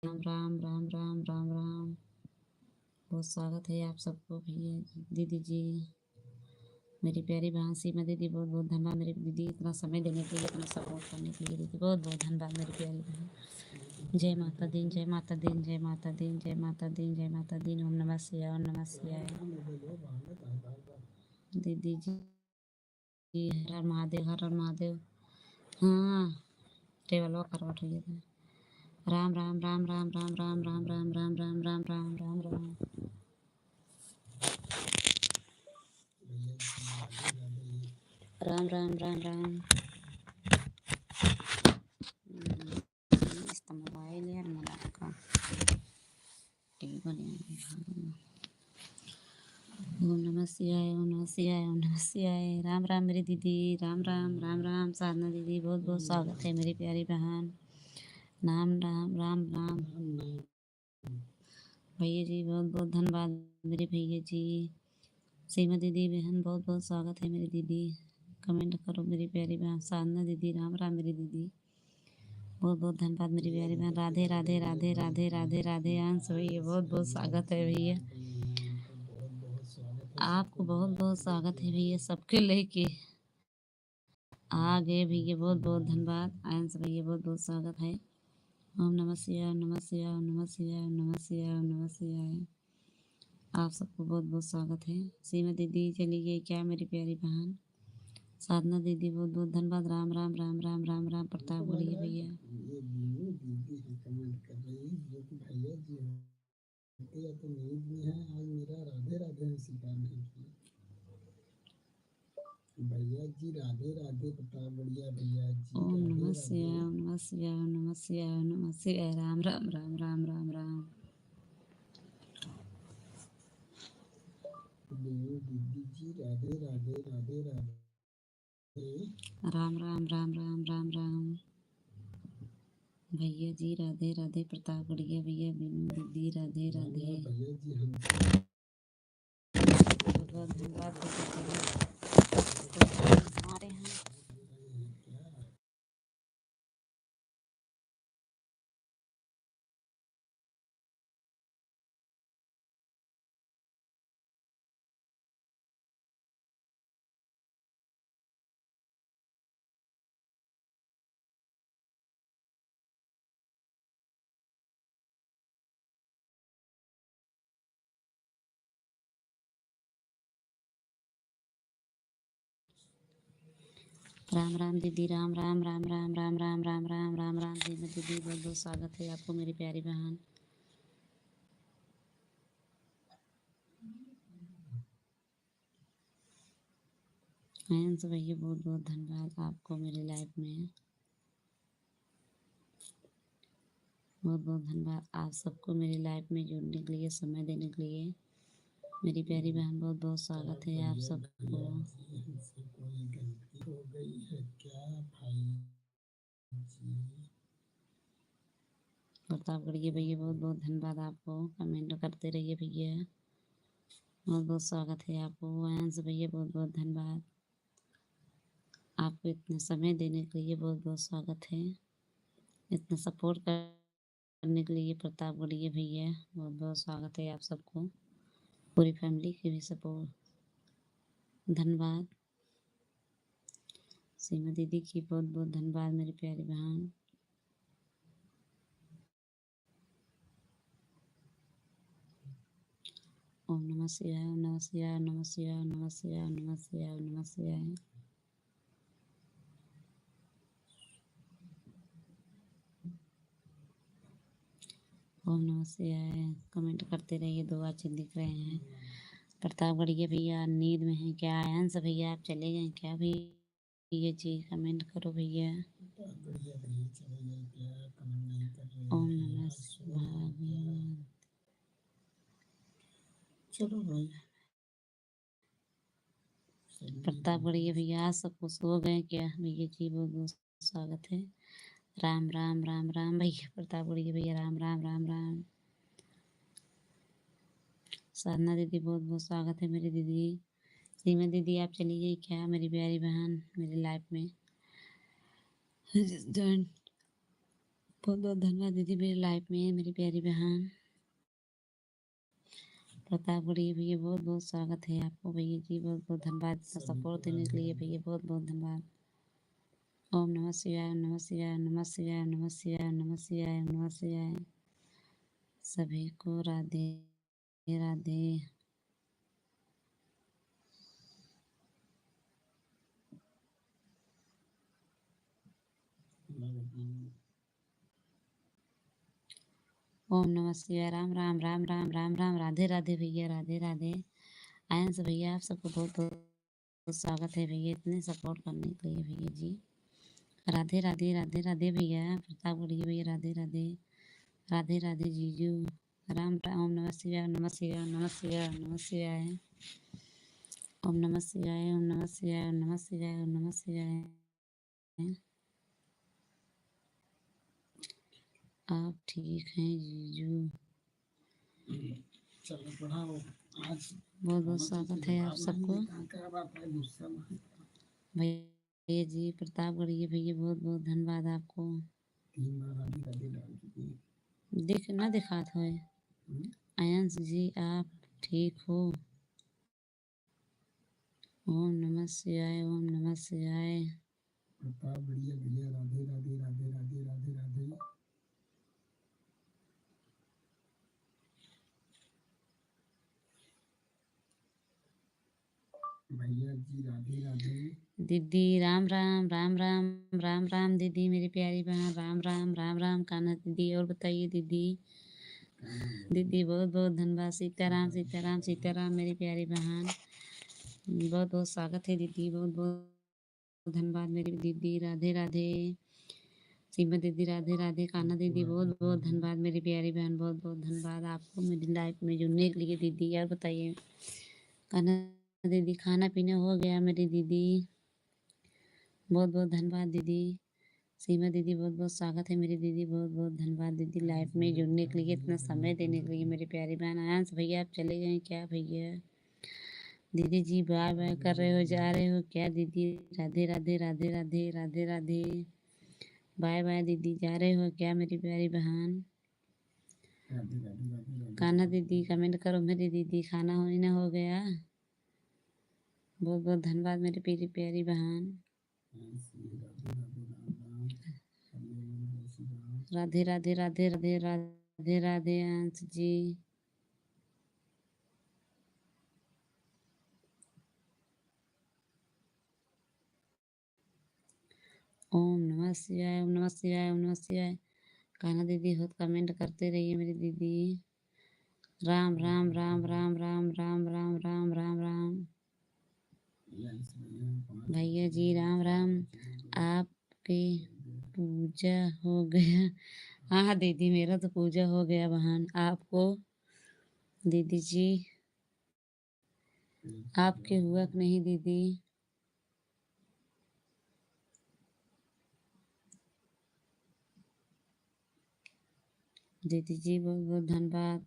राम राम राम राम राम राम। बहुत स्वागत है आप सबको भैया दीदी जी। मेरी प्यारी बहन सीमा दीदी बहुत बहुत धन्यवाद मेरी दीदी, इतना समय देने के लिए, इतना सपोर्ट करने के लिए दीदी। बहुत बहुत धन्यवाद मेरी प्यारी बहन। जय माता दी, जय माता दी, जय माता दी, जय माता दी, जय माता दी। ओम नमः शिवाय, ओम नमः शिवाय। दीदी जी हर हर महादेव, हर हर महादेव। हाँ टेबल वो करवा उठिए था। राम राम राम राम राम राम राम राम राम राम राम राम राम राम। राम राम राम राम। इसका मोबाइल यार मोबाइल का टेबल ओम नमः शिवाय, ओम नमः शिवाय, ओम नमः शिवाय। राम राम मेरी दीदी, राम राम राम राम। साधना दीदी बहुत बहुत स्वागत है मेरी प्यारी बहन। नाम राम राम राम। भैया जी बहुत बहुत धन्यवाद मेरे भैया जी। सीमा दीदी बहन बहुत बहुत स्वागत है मेरी दीदी। कमेंट करो मेरी प्यारी बहन। साधना दीदी राम राम मेरी दीदी। बहुत बहुत धन्यवाद मेरी प्यारी बहन। राधे राधे राधे राधे राधे राधे। अंश भैया बहुत बहुत स्वागत है भैया आपको। बहुत बहुत स्वागत है भैया सबके लेके आ गए भैया। बहुत बहुत धन्यवाद अंश भैया, बहुत बहुत स्वागत है। ओम नमः शिवाय, ओम नमः शिवाय, ओम नमः शिवाय, ओम नमः शिवाय, ओम नमः शिवाय। आप सबको बहुत बहुत स्वागत है। सीमा दीदी चली गई क्या मेरी प्यारी बहन? साधना दीदी बहुत बहुत धन्यवाद। राम राम राम राम राम राम प्रताप गढ़िए भैया। ये बीनू दीदी है कमेंट कर रही है जो कि भैया जी होते या तो नींद में है। आज मेरा राधे राधे ने स्वीकार नहीं किया। भैया जी राधे राधे। प्रताप बढ़िया भैया जी ओम राधे नमः राधे। शिवाय ओम नमः शिवाय ओम नमः शिवाय ओम नमः शिवाय। राम राम राम राम राम राम। बीनू दीदी जी राधे राधे राधे राधे। राम राम राम राम राम राम। भैया जी राधे राधे। प्रताप गढ़िया भैया बीनू दीदी राधे राधे। भैया जी हम बहुत बहुत धन्यवाद हमारे यहाँ। राम राम दीदी। राम राम राम राम राम राम राम राम राम राम दीदी बहुत बहुत स्वागत है आपको मेरी प्यारी बहन। हंस भैया बहुत बहुत धन्यवाद आपको मेरी लाइफ में। बहुत बहुत धन्यवाद आप सबको मेरी लाइफ में जुड़ने के लिए, समय देने के लिए। मेरी प्यारी बहन बहुत बहुत स्वागत है आप सबको। हमसे कोई गलती हो गई है क्या भाई जी? प्रताप गढ़िए भैया बहुत बहुत धन्यवाद आपको। कमेंट करते रहिए भैया। बहुत बहुत स्वागत है आपको। हंस भैया बहुत बहुत धन्यवाद आपको इतना समय देने के लिए। बहुत बहुत स्वागत है इतना सपोर्ट करने के लिए। प्रताप गढ़िए भैया बहुत बहुत स्वागत है आप सबको। पूरी फैमिली की भी सपोर्ट धन्यवाद। सीमा दीदी की बहुत बहुत धन्यवाद मेरी प्यारी बहन। ओम नमः शिवाय ओम नमः शिवाय ओम नमः शिवाय ओम नमः शिवाय ओम नमः शिवाय ओम नमः शिवाय। ओम नमः शिवाय। कमेंट करते रहिए। दो अच्छे दिख रहे हैं। प्रताप गढ़िया भैया नींद में हैं क्या? हंस भैया आप चले गए क्या भैया जी? कमेंट करो भैया। ओम नमः शिवाय। चलो भाई प्रताप गढ़िया भैया आज सबको सो गए क्या भैया जी? बहुत बहुत स्वागत है। राम राम राम राम भैया। प्रताप गढ़िया भैया राम राम राम राम। साधना दीदी बहुत बहुत स्वागत है मेरी दीदी। सीमा दीदी आप चली गई क्या मेरी प्यारी बहन मेरी लाइफ में? बहुत बहुत धन्यवाद दीदी मेरी लाइफ में मेरी प्यारी बहन। प्रताप गढ़िया भैया बहुत बहुत स्वागत है आपको भैया जी। बहुत बहुत धन्यवाद सपोर्ट देने के लिए भैया। बहुत बहुत धन्यवाद। ओम नमः शिवाय ओम नमः शिवाय ओम नमः शिवाय ओम नमः शिवाय ओम नमः शिवाय ओम नमः शिवाय। सभी को राधे राधे। ओम नमः शिवाय। राम राम राम राम राम राम। राधे राधे भैया राधे राधे। आयंस भैया आप सबको बहुत बहुत स्वागत है भैया इतने सपोर्ट करने के लिए भैया जी। राधे राधे राधे राधे भैया। प्रताप गढ़िया भैया राधे राधे। राधे राधे जीजू। राम राम। ओम नमः शिवाय ओम नमः शिवाय ओम नमः शिवाय ओम नमः शिवाय। ओम नमः शिवाय ओम नमः शिवाय ओम नमः शिवाय ओम नमः शिवाय। आप ठीक हैं जीजू? चलो पढ़ाओ आज। बहुत बहुत स्वागत है आप सबको भैया जी। प्रताप गढ़िया भैया बहुत बहुत धन्यवाद आपको। 3 बार राधे राधे डाल चुकी है। दिख ना दिखात हो आयंस जी आप ठीक हो? ओम नमः शिवाय ओम नमः शिवाय। प्रताप बढ़िया भैया राधे राधे राधे राधे राधे राधे। भैया जी राधे राधे। दीदी राम राम राम राम राम राम दीदी मेरी प्यारी बहन राम राम राम राम कान्हा दीदी। और बताइए दीदी। दीदी बहुत बहुत धन्यवाद। सीताराम सीताराम सीताराम मेरी प्यारी बहन, बहुत बहुत स्वागत है दीदी। बहुत बहुत धन्यवाद मेरी दीदी। राधे राधे सीमा दीदी। राधे राधे कान्हा दीदी। बहुत बहुत धन्यवाद मेरी प्यारी बहन। बहुत बहुत धन्यवाद आपको मेरी लाइफ में जुड़ने के लिए दीदी। यार बताइए कान्हा दीदी, खाना पीना हो गया मेरी दीदी? बहुत बहुत धन्यवाद दीदी। सीमा दीदी बहुत बहुत स्वागत है मेरी दीदी। बहुत बहुत धन्यवाद दीदी लाइफ में जुड़ने के लिए, इतना समय देने के लिए मेरी प्यारी बहन। आयांश भैया आप चले गए क्या भैया? दीदी जी बाय बाय कर रहे हो, जा रहे हो क्या दीदी? राधे राधे राधे राधे राधे राधे। बाय बाय दीदी, जा रहे हो क्या मेरी प्यारी बहन? कान्हा दीदी कमेंट करो मेरी दीदी, खाना होना हो गया? बहुत बहुत धन्यवाद मेरी प्यारी प्यारी बहन। राधे राधे राधे राधे राधे राधे अंश जी। ओम नमः शिवाय ओम नमः शिवाय ओम नमः शिवाय। कान्हा दीदी बहुत कमेंट करते रहिए मेरी दीदी। राम राम राम राम राम राम राम राम राम राम। भैया जी राम राम। आपके पूजा हो गया? हाँ हाँ दीदी मेरा तो पूजा हो गया बहन। आपको दीदी जी आपके हुआ कि नहीं दीदी? दीदी जी बहुत बहुत धन्यवाद।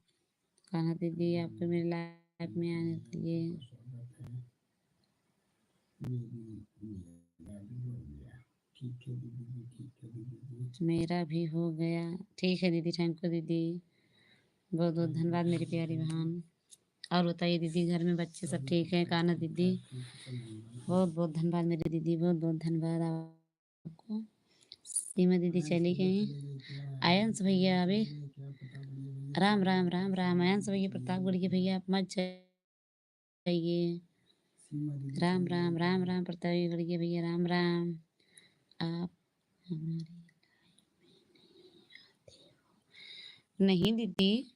कान्हा दीदी आपके मेरी लाइफ में आने के लिए। मेरा भी हो गया। ठीक है दीदी, थैंक यू दीदी। बहुत बहुत धन्यवाद मेरी प्यारी बहन। और बताइए दीदी घर में बच्चे सब ठीक हैं? कान्हा दीदी बहुत बहुत धन्यवाद मेरी दीदी। बहुत बहुत धन्यवाद आपको। सीमा दीदी चली गई। आयंस भैया अभी राम राम राम राम। आयंस भैया प्रतापगढ़ के भैया आप मत जाइए। राम राम राम राम प्रतापगढ़ के भैया राम राम। आप हमारी नहीं दीदी,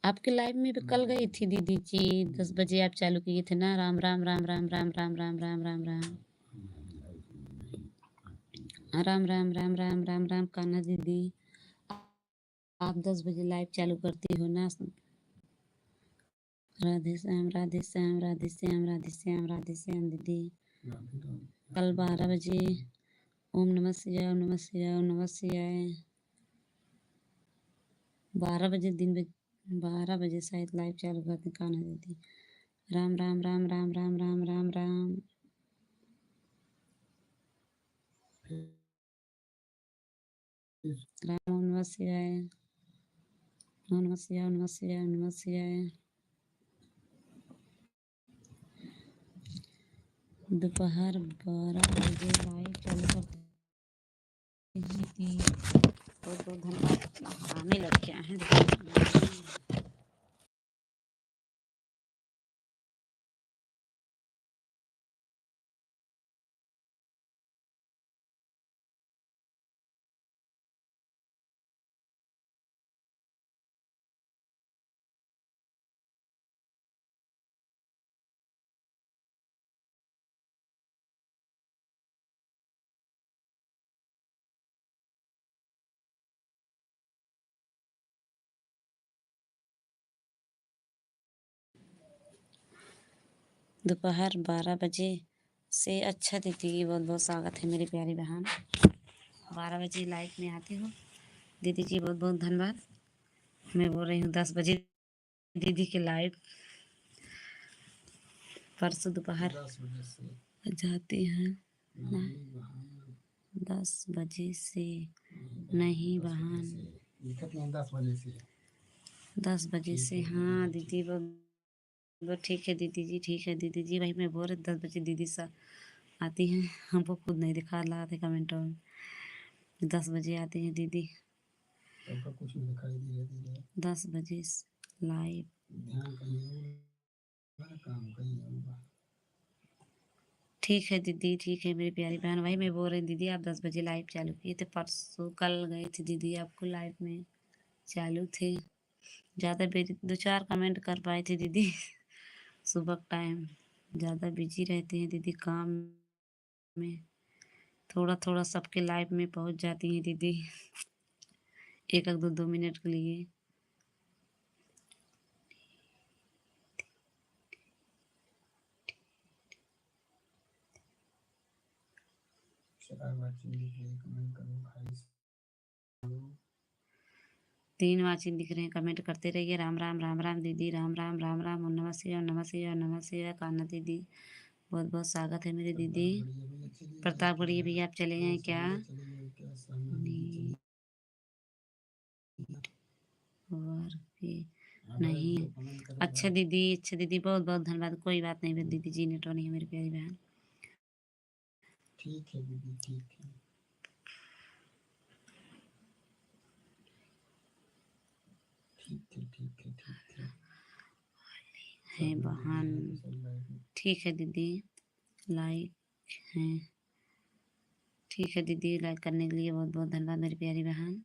आपके लाइव में भी कल गई थी दीदी जी। 10 बजे आप चालू किए थे ना। राम राम राम राम राम राम राम राम राम राम राम राम राम राम राम राम। कान्हा दीदी आप 10 बजे लाइव चालू करती हो ना? राधे श्याम राधे श्याम राधे श्याम राधे श्याम राधे श्याम दीदी। कल 12 बजे ओम नमः शिवाय ओम नमः शिवाय ओम नमः शिवाय। 12 बजे दिन 12 बजे शायद लाइव चालू करते कान्हा दीदी। राम राम राम राम राम राम राम राम। राम ओम नमः शिवाय ओम नमः शिवाय ओम नमः शिवाय ओम नमः शिवाय। दोपहर 12 बजे लाइव चालू करते थी। बहुत बहुत धन्यवाद। आने लग गया है। दोपहर 12 बजे से अच्छा दीदी बहुत बहुत स्वागत है मेरी प्यारी बहन। 12 बजे लाइव में आती हूँ दीदी जी। बहुत बहुत धन्यवाद। मैं बोल रही हूँ 10 बजे दीदी के लाइव परसों दोपहर जाती हैं। 10 बजे से नहीं बहन, 10 बजे से। हाँ दीदी वो ठीक है दीदी जी, ठीक है दीदी जी। भाई मैं बोल रही 10 बजे दीदी सा आती हैं। हमको खुद नहीं दिखा रहा थे कमेंटों में। 10 बजे आती हैं दीदी। कुछ नहीं दिखाई दे 10 बजे लाइव। ध्यान कहीं और काम कहीं और। ठीक है दीदी, ठीक है मेरी प्यारी बहन। वही मैं बोल रही दीदी, आप 10 बजे लाइव चालू किए थे, परसों कल गए थे दीदी आपको लाइव में चालू थे। ज़्यादा बिजी 2-4 कमेंट कर पाए थे दीदी सुबह टाइम ज़्यादा बिजी रहते हैं दीदी काम में। थोड़ा थोड़ा सबके लाइव में पहुंच जाती हैं दीदी, एक एक 2-2 मिनट के लिए। कमेंट करो भाई। 3 वाचिंग दिख रहे हैं, कमेंट करते रहिए। राम राम राम राम दीदी, राम राम राम राम, ओम नमः शिवाय, ओम नमः शिवाय, ओम नमः शिवाय। कान्हा दीदी बहुत बहुत स्वागत है मेरी दीदी। प्रताप गढ़िया भैया आप चले गए क्या? नहीं और भी नहीं। अच्छा दीदी, अच्छा दीदी, बहुत बहुत धन्यवाद। कोई बात नहीं दीदी जी, नेटवर्क नहीं है मेरी प्यारी बहन। ठीक है दीदी, ठीक है, ठीक है, ठीक है, ठीक है बहन। ठीक है दीदी, लाइक है। ठीक है दीदी, लाइक करने के लिए बहुत बहुत धन्यवाद मेरी प्यारी बहन।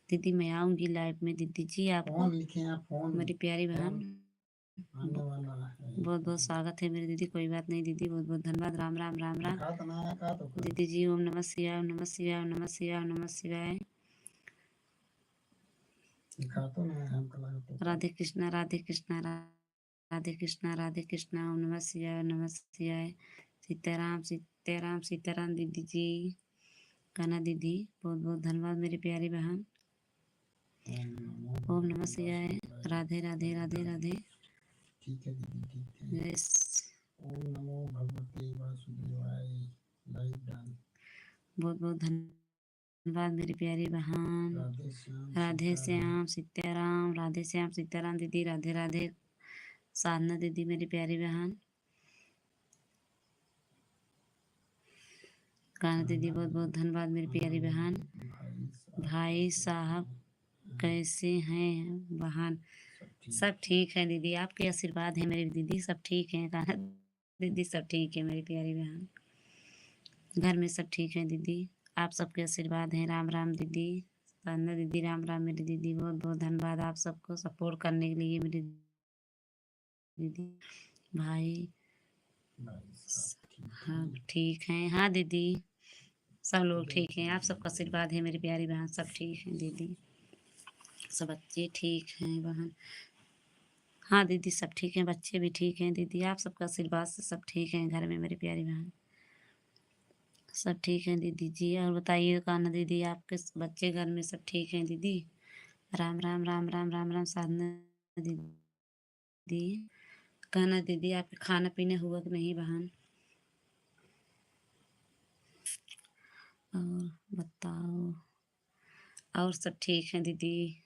दीदी मैं आऊँगी लाइव में दीदी जी आपको। मेरी प्यारी बहन बहुत बहुत स्वागत है मेरी दीदी। कोई बात नहीं दीदी, बहुत बहुत धन्यवाद। राम राम राम राम दीदी जी। ओम नमः शिवाय, ओम नमः शिवाय, ओम नमः शिवाय, ओम नमः शिवाय। राधे कृष्णा, राधे कृष्णा, राधे कृष्णा, राधे कृष्णा। ओम नमः शिवाय, ओम नमः शिवाय। सीताराम सीताराम सीताराम दीदी जी। कान्हा दीदी बहुत बहुत धन्यवाद मेरी प्यारी बहन। ओम नमः शिवाय। राधे राधे राधे राधे। ठीक है दीदी, ठीक है। यस। ओम नमो भगवते वासुदेवाय। Live done. बहुत बहुत धन्यवाद मेरी प्यारी बहन। राधे श्याम सीताराम, राधे श्याम सीताराम दीदी, राधे राधे। साधना दीदी मेरी प्यारी बहन। कान्हा दीदी बहुत बहुत धन्यवाद मेरी प्यारी बहन। भाई साहब कैसे हैं बहन? सब ठीक है दीदी, आपके आशीर्वाद है मेरी दीदी, सब ठीक है। कान्हा दीदी सब ठीक है मेरी प्यारी बहन, घर में सब ठीक है दीदी, आप सबके आशीर्वाद हैं। राम राम दीदी। साधना दीदी राम राम मेरी दीदी, बहुत बहुत धन्यवाद आप सबको सपोर्ट करने के लिए मेरी दीदी। भाई हाँ ठीक हैं, हाँ दीदी सब लोग ठीक हैं, आप सबका आशीर्वाद है मेरी प्यारी बहन, सब ठीक हैं दीदी, सब बच्चे ठीक हैं बहन। हाँ दीदी सब ठीक हैं, बच्चे भी ठीक हैं दीदी, आप सबका आशीर्वाद से सब ठीक हैं घर में मेरी प्यारी बहन, सब ठीक हैं दीदी जी। और बताइए कान्हा दीदी, आपके बच्चे घर में सब ठीक हैं दीदी? राम राम राम राम राम राम। साधना दीदी, कान्हा दीदी आपके खाना पीना हुआ कि नहीं बहन? और बताओ, और सब ठीक है दीदी?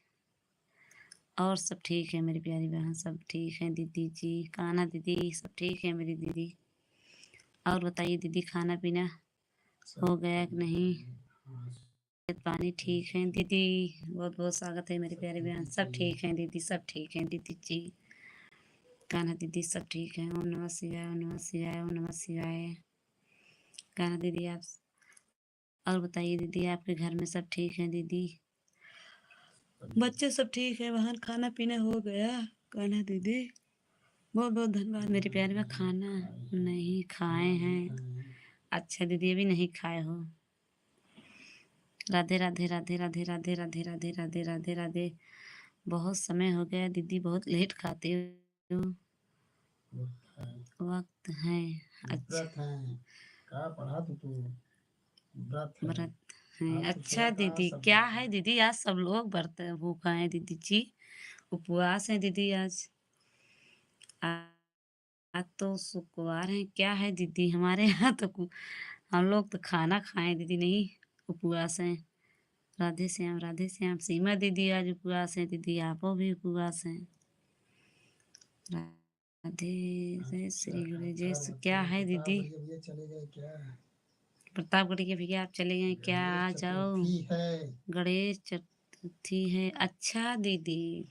और सब ठीक है मेरी प्यारी बहन, सब ठीक है दीदी जी। कान्हा दीदी सब ठीक है मेरी दीदी। और बताइए दीदी, खाना पीना हो गया कि नहीं? पानी ठीक है दीदी, बहुत बहुत स्वागत है मेरी प्यारी बहन, सब ठीक है दीदी, सब ठीक है दीदी जी। कान्हा दीदी सब ठीक है। ओम नमः शिवाय, ओम नमः शिवाय, ओम नमः शिवाय। कान्हा दीदी आप और बताइए दीदी, आपके घर में सब ठीक है दीदी? बच्चे सब ठीक है बहन, खाना पीना हो गया? कान्हा दीदी बहुत बहुत धन्यवाद मेरी प्यारी बहन। खाना नहीं खाए हैं? अच्छा दीदी अभी नहीं खाए हो? राधे राधे राधे राधे राधे राधे राधे राधे राधे राधे। बहुत समय हो गया दीदी, बहुत लेट खाते हो। वक्त है। अच्छा क्या पढ़ा तू? व्रत है। अच्छा दीदी, क्या है दीदी, आज सब लोग व्रत भूखा है दीदी जी, उपवास है दीदी आज। आज तो शुक्रवार है, क्या है दीदी हमारे यहाँ तो हम लोग तो खाना खाएं दीदी, नहीं उपवास है। राधे श्याम, राधे श्याम। सीमा दीदी आज उपवास है दीदी, आपो भी उपवास है। राधे जय श्री गुरु जय क्या है दीदी? प्रतापगढ़ के भैया आप चले गए क्या? आ जाओ, गणेश चतुर्थी है। अच्छा दीदी,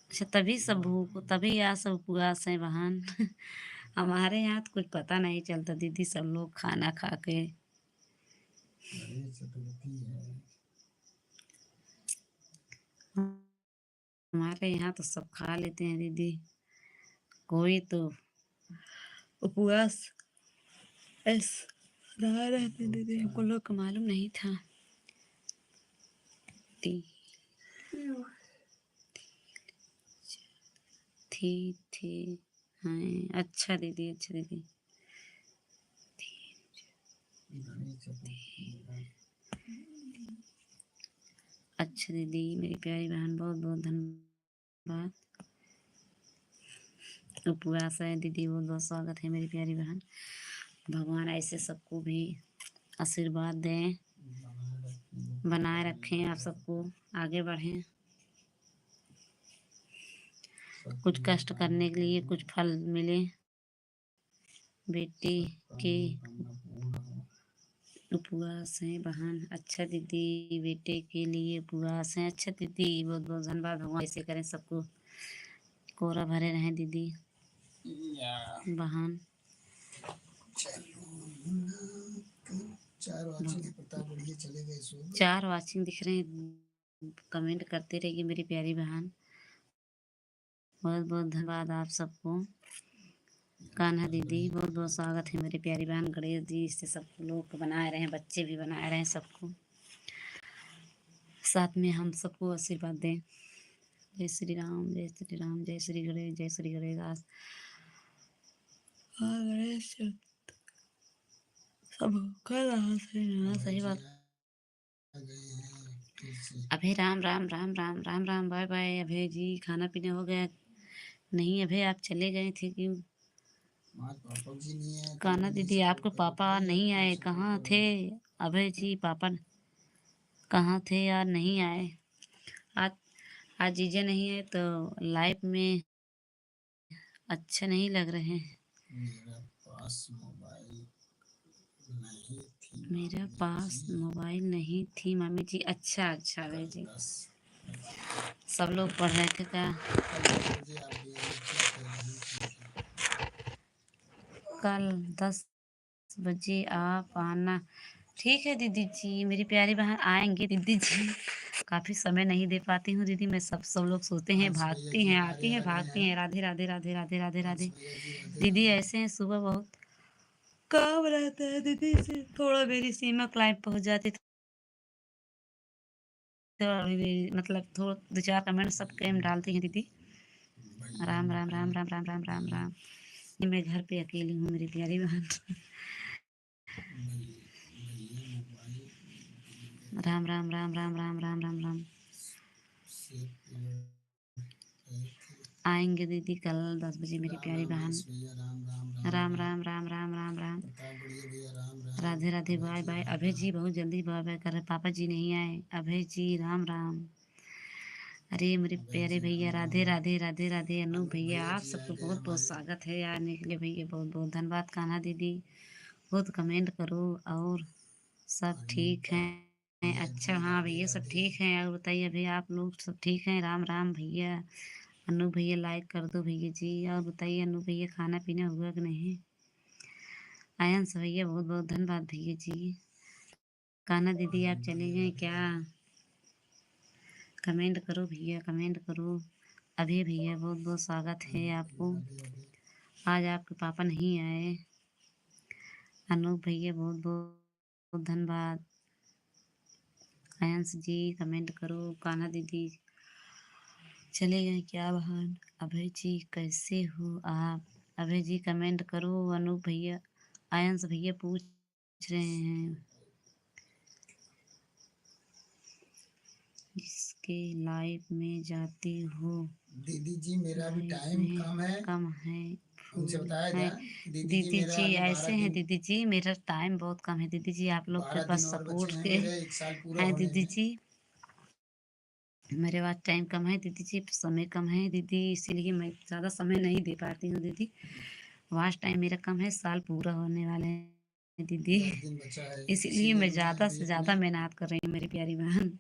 अच्छा तभी सब भूख, तभी आज सब उपवास है बहन हमारे यहाँ तो कुछ पता नहीं चलता दीदी, सब लोग खाना खा के गणेश चतुर्थी है। हमारे यहाँ तो सब खा लेते हैं दीदी, कोई तो उपवास ऐस रहा रहते दीदी, हमको लोग को मालूम नहीं था। ती थी हाँ, अच्छा दीदी, अच्छा दीदी। गणेश चतुर्थी है। अच्छा दीदी, मेरी प्यारी बहन, बहुत बहुत धन्यवाद। उपवास है दीदी, बहुत बहुत स्वागत है मेरी प्यारी बहन। भगवान ऐसे सबको भी आशीर्वाद दें, बनाए रखें, आप सबको आगे बढ़ें, कुछ कष्ट करने के लिए कुछ फल मिले। बेटी के उपवास है बहन, अच्छा दीदी, बेटे के लिए उपवास है, अच्छा दीदी, बहुत बहुत धन्यवाद। भगवान ऐसे करें सबको कोरा भरे रहें दीदी बहन। 4 वाचिंग के प्रताप बढ़िए चले गए सो। 4 वाचिंग दिख रहे हैं, कमेंट करते रहिए मेरी प्यारी बहन, बहुत बहुत धन्यवाद आप सबको। कान्हा दीदी, बहुत बहुत स्वागत है मेरी प्यारी बहन। गणेश जी इससे सब लोग बनाए रहे, बच्चे भी बनाए रहे, सबको साथ में हम सबको आशीर्वाद दें। जय श्री राम, जय श्री राम, जय श्री गणेश, जय श्री गणेश। गणेश सब कर रहा सही बात। अभय राम राम राम राम राम राम, बाय बाय अभय जी, खाना पीना हो गया? नहीं अभय, आप चले गए थे क्यों? पापा जी नहीं है। कान्हा दीदी, आपके पापा नहीं आए, कहाँ थे अभय जी? पापा कहाँ थे यार, नहीं आए आज? आज जीजा नहीं है तो लाइफ में अच्छा नहीं लग रहे हैं। मेरा पास मोबाइल नहीं थी। मेरा पास मोबाइल नहीं थी मामी जी। अच्छा अच्छा अभय जी, सब लोग पढ़ रहे थे क्या? कल 10 बजे आप आना। ठीक है दीदी जी, मेरी प्यारी बहन आएंगे दीदी जी। काफ़ी समय नहीं दे पाती हूँ दीदी मैं, सब लोग सोते हैं, भागती हैं, आती हैं, भागती हैं। राधे राधे राधे राधे राधे राधे। दीदी ऐसे हैं, सुबह बहुत काम रहता है दीदी से, थोड़ा मेरी सीमा क्लाइंट पहुँच जाती तो अभी भी मतलब थोड़ा 2-4 कमेंट सब कैम डालती हैं दीदी। राम राम राम राम राम राम राम राम। ये मैं घर पे अकेली हूँ मेरी प्यारी बहन। राम राम राम राम राम राम राम राम। आएंगे दीदी कल 10 बजे मेरी प्यारी बहन। राम राम राम राम राम राम। राधे राधे, बाय बाय अभय जी, बहुत जल्दी बाय बाय कर रहे, पापा जी नहीं आए। अभय जी राम राम। अरे मेरे प्यारे भैया, राधे राधे राधे राधे। अनु भैया, आप सबको बहुत बहुत स्वागत है आने के लिए भैया, बहुत बहुत धन्यवाद। कान्हा दीदी, बहुत कमेंट करो। और सब ठीक हैं? अच्छा हाँ भैया, सब ठीक हैं। और बताइए भैया, आप लोग सब ठीक हैं? राम राम भैया। अनु भैया लाइक कर दो भैया जी। और बताइए अनु भैया, खाना पीना हुआ कि नहीं? आयंस भैया, बहुत बहुत धन्यवाद भैया जी। कान्हा दीदी, आप चले गए क्या? कमेंट करो भैया, कमेंट करो। अभी भैया, बहुत बहुत स्वागत है आपको। आज आपके पापा नहीं आए। अनूप भैया, बहुत बहुत धन्यवाद। आयंस जी कमेंट करो। कान्हा दीदी चले गए क्या बहन? अभय जी कैसे हो आप? अभय जी कमेंट करो। अनूप भैया, आयंस भैया पूछ रहे हैं इसके लाइफ में जाती हो। दीदी जी मेरा भी टाइम कम है उनसे बताया है। जाए। दीदी जी ऐसे हैं दीदी जी, मेरा टाइम बहुत कम है दीदी जी, आप लोग के पास सपोर्ट के हैं दीदी जी। मेरे पास टाइम कम है दीदी जी, समय कम है दीदी, इसीलिए मैं ज़्यादा समय नहीं दे पाती हूँ दीदी। वास्ट टाइम मेरा कम है, साल पूरा होने वाले हैं दीदी, इसीलिए मैं ज़्यादा से ज़्यादा मेहनत कर रही हूँ मेरी प्यारी बहन।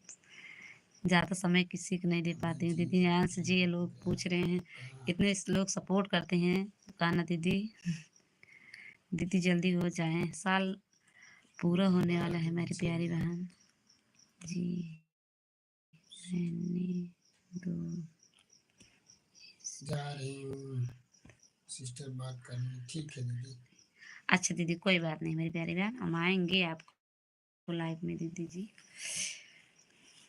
ज़्यादा समय किसी को नहीं दे अभय पाती हूँ जी दीदी। अंश जी ये हो लोग गया पूछ रहे हैं, आपका। इतने लोग सपोर्ट करते हैं, कान्हा दीदी। दीदी जल्दी हो जाए, साल पूरा होने वाला है मेरी प्यारी बहन जी। मैंने दो जा रही हूँ सिस्टर बात करने। ठीक है दीदी। अच्छा दीदी कोई बात नहीं मेरी प्यारी बहन, हम आएंगे आपको लाइव में दीदी जी।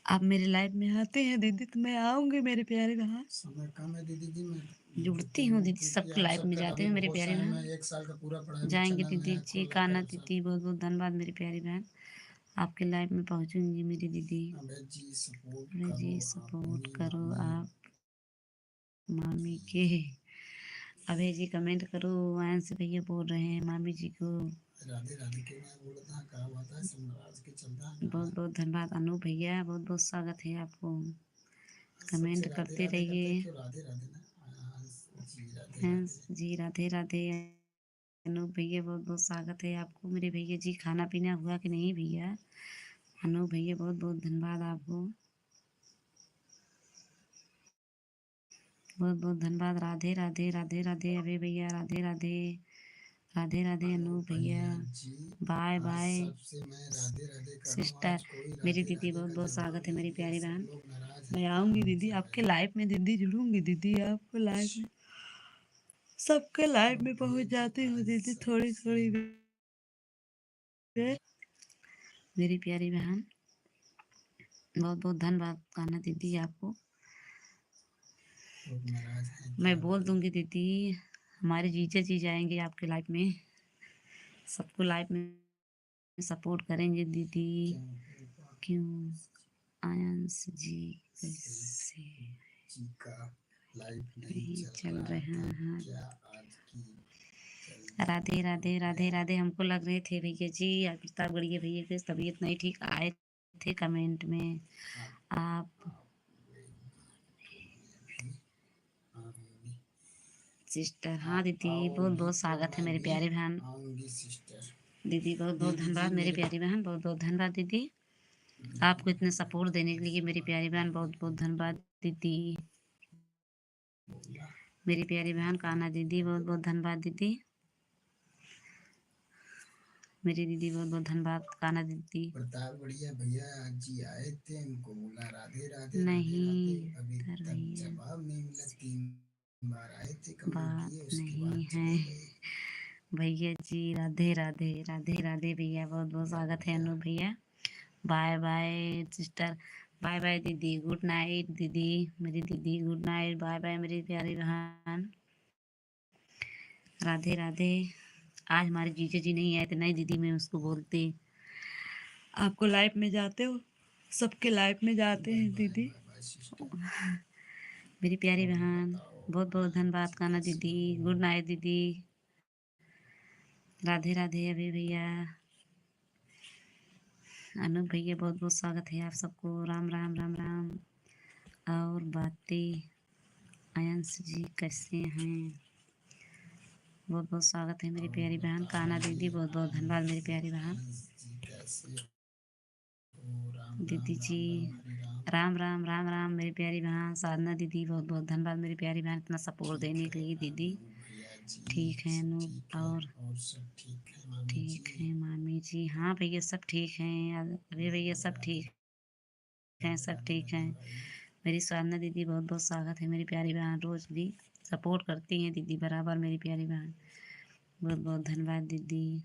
आप मेरे लाइव में आते हैं दीदी तो मैं आऊंगी मेरे प्यारे बहन। समय कम है दीदी जी, मैं जुड़ती जुड़ती हूँ हूँ दीदी, क्योंकि सबके आप लाइव में सबका जाती अभी हूँ मेरी बहुत प्यारी समय बहन। है, 1 साल का पूरा पढ़ाई भी जाएंगे चला दीदी नया जी, खोला कान्हा था सब। दीदी बहुत बहुत धन्यवाद मेरी प्यारी बहन। आपके लाइव में पहुंचूंगी मेरी दीदी। अभय जी सपोर्ट अरे जी करो सपोर्ट अपनी करो मामी आप मामी के। की। अभय जी कमेंट करो, आयंस भैया बोल रहे हैं मामी जी को। राधे राधे क्यों नहीं बोलता, कहा हुआ था सब नाराज के चलता है बहुत नाराज। बहुत धन्यवाद अनु भैया, बहुत बहुत स्वागत है आपको। सबसे कमेंट राधे करते राधे करते हैं रहिए। क्यों, राधे राधे ना। जी राधे हैं राधे। जी राधे राधे। अनु भैया बहुत बहुत स्वागत है आपको मेरे भैया जी। खाना पीना हुआ कि नहीं भैया? अनु भैया बहुत बहुत धन्यवाद आपको, बहुत बहुत धन्यवाद। राधे राधे राधे राधे अभय भैया, राधे राधे राधे राधे अनु भैया। जी बाय आज बाय सबसे मैं राधे राधे कर रहा हूँ, सिस्टर। आज कोई मेरी राधे दीदी राधे बहुत का बहुत जवाब स्वागत है नहीं मेरी दिया, प्यारी सब बहन। लोग नाराज मैं हैं आऊंगी दीदी हमसे आपके भाई। लाइव में, दीदी जुड़ूंगी दीदी आपको लाइव में, सबके लाइव में ये पहुंच जी जाती हूँ आज दीदी थोड़ी सबसे थोड़ी देर। मेरी प्यारी बहन बहुत बहुत धन्यवाद कान्हा दीदी आपको। लोग नाराज हैं मैं क्या बोल भाई। दूंगी दीदी, हमारे जीजा जी जाएंगे आपके लाइफ में, सबको लाइफ में सपोर्ट करेंगे दीदी। क्यों क्यों आयंस जी सही कैसे जी का लाइफ नहीं नहीं चल चल रहा रहा था है? क्या, आज की जल्दी राधे हो राधे राधे गया। राधे। हमको लग रहे थे भैया जी प्रतापगढ़िया भैया की तबीयत नहीं ठीक, आए थे कमेंट में आप आप। भी आऊंगी। सिस्टर हाँ आप दीदी बहुत आओगी बहुत तो स्वागत है मैं मेरी भी प्यारी बहन। आऊंगी सिस्टर। दीदी बहुत बहुत दीदी जी धन्यवाद मेरी मेरे प्यारी बहन, बहुत बहुत धन्यवाद दीदी। आपको इतने सपोर्ट देने के लिए मेरी प्यारी बहन, बहुत बहुत धन्यवाद दीदी। बोला मेरी प्यारी बहन कान्हा दीदी बहुत बहुत धन्यवाद दीदी। मेरी दीदी बहुत बहुत धन्यवाद कान्हा दीदी। प्रताप बढ़िया भैया जी आए थे, उनको बोला राधे राधे राधे राधे, नहीं अभी कर तक भैया जवाब नहीं मिला। 3 बार आए थे, कमेंट बात किए, उसके नहीं बाद है चले गए। भैया जी। राधे राधे राधे राधे भैया, बहुत बहुत उधर स्वागत है भैया अनु भैया। Bye bye sister, bye bye दीदी, गुड नाइट दीदी। मेरी दीदी गुड नाइट, बाय बाय मेरी प्यारी बहन, राधे राधे। आज हमारे जीजा जी नहीं आए थे, नहीं दीदी मैं उसको बोलती। आपको लाइव में जाते हो, सबके लाइव में जाते बाय हैं बाय दीदी। Bye bye sister. मेरी प्यारी और बहन बताओ बहुत बहुत आनंद धन्यवाद जी कान्हा कैसे दीदी, हो। गुड नाइट दीदी। राधे राधे अभी भैया, अनूप भैया बहुत बहुत स्वागत है आप सबको। राम राम राम राम। और बातें आयंस जी कैसे हैं? बहुत बहुत स्वागत है मेरी और प्यारी बहन कान्हा दीदी, बताइए बहुत बहुत धन्यवाद आनंद मेरी जी, प्यारी बहन। आनंद जी कैसे हो। राम दीदी राम जी राम राम हरे राम। राम राम राम राम मेरी प्यारी बहन साधना दीदी, बहुत बहुत धन्यवाद मेरी प्यारी बहन इतना सपोर्ट ठीक देने के है लिए दीदी। अनु भैया जी, ठीक है ठीक अनूप, है और और सब ठीक है मामी ठीक जी। है मामी जी। हाँ भैया सब ठीक हैं, अभी भैया राधे सब राधे ठीक हैं, सब राधे ठीक राधे हैं। भाई। मेरी साधना दीदी बहुत बहुत स्वागत है मेरी प्यारी बहन, रोज भी सपोर्ट करती हैं दीदी बराबर मेरी प्यारी बहन, बहुत बहुत धन्यवाद दीदी।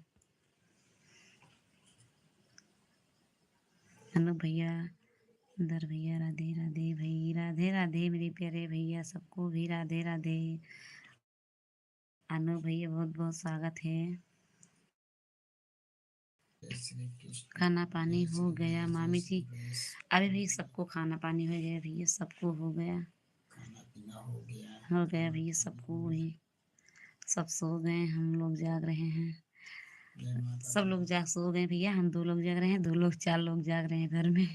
अनु भैया, अंदर भैया, राधे राधे भाई, राधे राधे मेरे प्यारे भैया, सबको भी राधे राधे। अनु भैया बहुत बहुत स्वागत है। जय श्री कृष्ण। खाना पानी जय हो श्री गया गणेश, जय मामी श्री जी? गणेश। अभी भी सबको खाना पानी हो गया भैया, सबको हो गया, खाना पीना हो गया। हो गया खाना भैया पानी सबको हो गया। ही। सब सो गए, हम लोग जाग रहे हैं। जय माता सब दी। लोग जाग सो गए भैया, हम 2 लोग जाग रहे हैं, 2 लोग 4 लोग जाग रहे हैं घर में।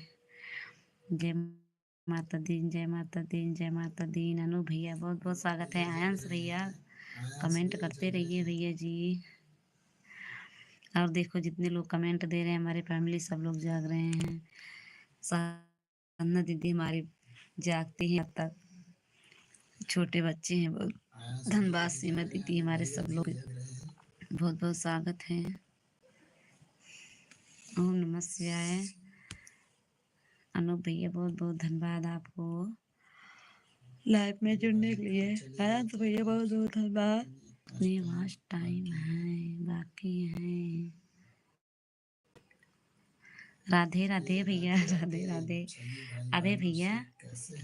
जय माता दी, जय माता दी, जय माता दी। अनु भैया बहुत बहुत अनु स्वागत है। भैया जग आयंस रहे भैया हैं, आयांश कमेंट भैया करते जग रहे रहिए हैं। भैया जी। और देखो जितने लोग कमेंट दे रहे हैं हमारे फैमिली सब लोग जाग रहे हैं। अन्ना दीदी हमारी जागती हैं अब तक, छोटे बच्चे हैं बहुत। आया सभी धनबाद सभी सीमा जग रहे हैं, दीदी अनूप हमारे भैया सब जी लोग भी जग रहे हैं। बहुत बहुत स्वागत है। ओम नमः शिवाय। अनूप भैया बहुत बहुत धन्यवाद आपको लाइव में जुड़ने के लिए। अनंत भैया बहुत बहुत धन्यवाद। अपने पास टाइम है बाकी है। राधे राधे भैया, राधे राधे। अबे भैया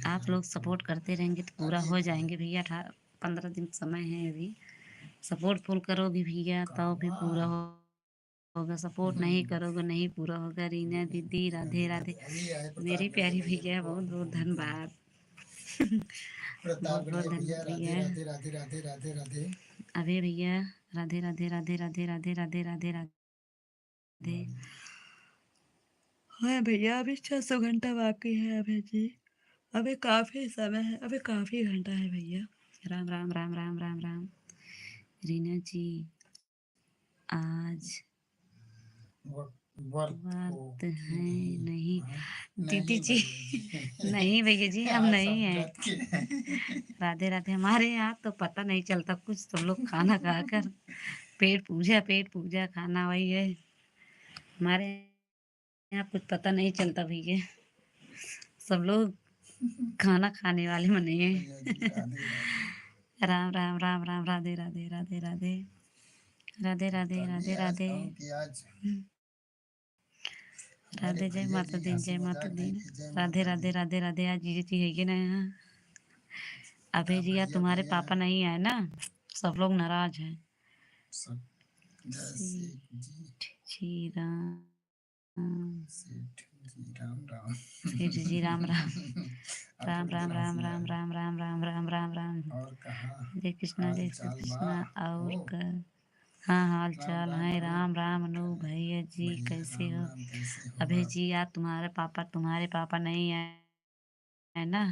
आप लोग सपोर्ट करते रहेंगे तो पूरा हो जाएंगे भैया। 15 दिन समय है अभी। सपोर्ट फुल करोगे भैया तो भी पूरा होगा। सपोर्ट नहीं करोगे नहीं पूरा होगा। रीना दीदी राधे राधे। मेरी प्यारी भैया बहुत बहुत धन्यवाद। बहुत बहुत धन्यवाद भैया। राधे राधे राधे राधे राधे। अबे भैया राधे राधे राधे राधे राधे राधे राधे राधे। हाँ भैया अभी 600 घंटा बाकी है अभी जी। अभी काफी समय है, अभी काफी घंटा है भैया। राम राम राम राम राम राम। रीना जी आज बात है नहीं दीदी जी। नहीं भैया जी हम नहीं हैं। राधे राधे। हमारे यहाँ तो पता नहीं चलता कुछ, तो लोग खाना खाकर पेट पूजा खाना वही है हमारे यहाँ। कुछ पता नहीं चलता भैया, सब लोग खाना खाने वाले बने हैं। राम राम राम राम। राधे राधे राधे राधे राधे राधे राधे राधे राधे। जय माता दी जय माता दी। राधे राधे राधे राधे। आज जी जी है कि ना यहाँ। अभय जी यार तुम्हारे पापा नहीं आए ना, सब लोग नाराज हैं। श्री राम सेठ जी राम राम। राम राम राम राम राम राम राम राम राम राम। हरे कृष्णा और कर। हाँ हाल चाल है। राम राम अनु भैया जी कैसे हो। अभय जी यार तुम्हारे पापा नहीं आए है ना।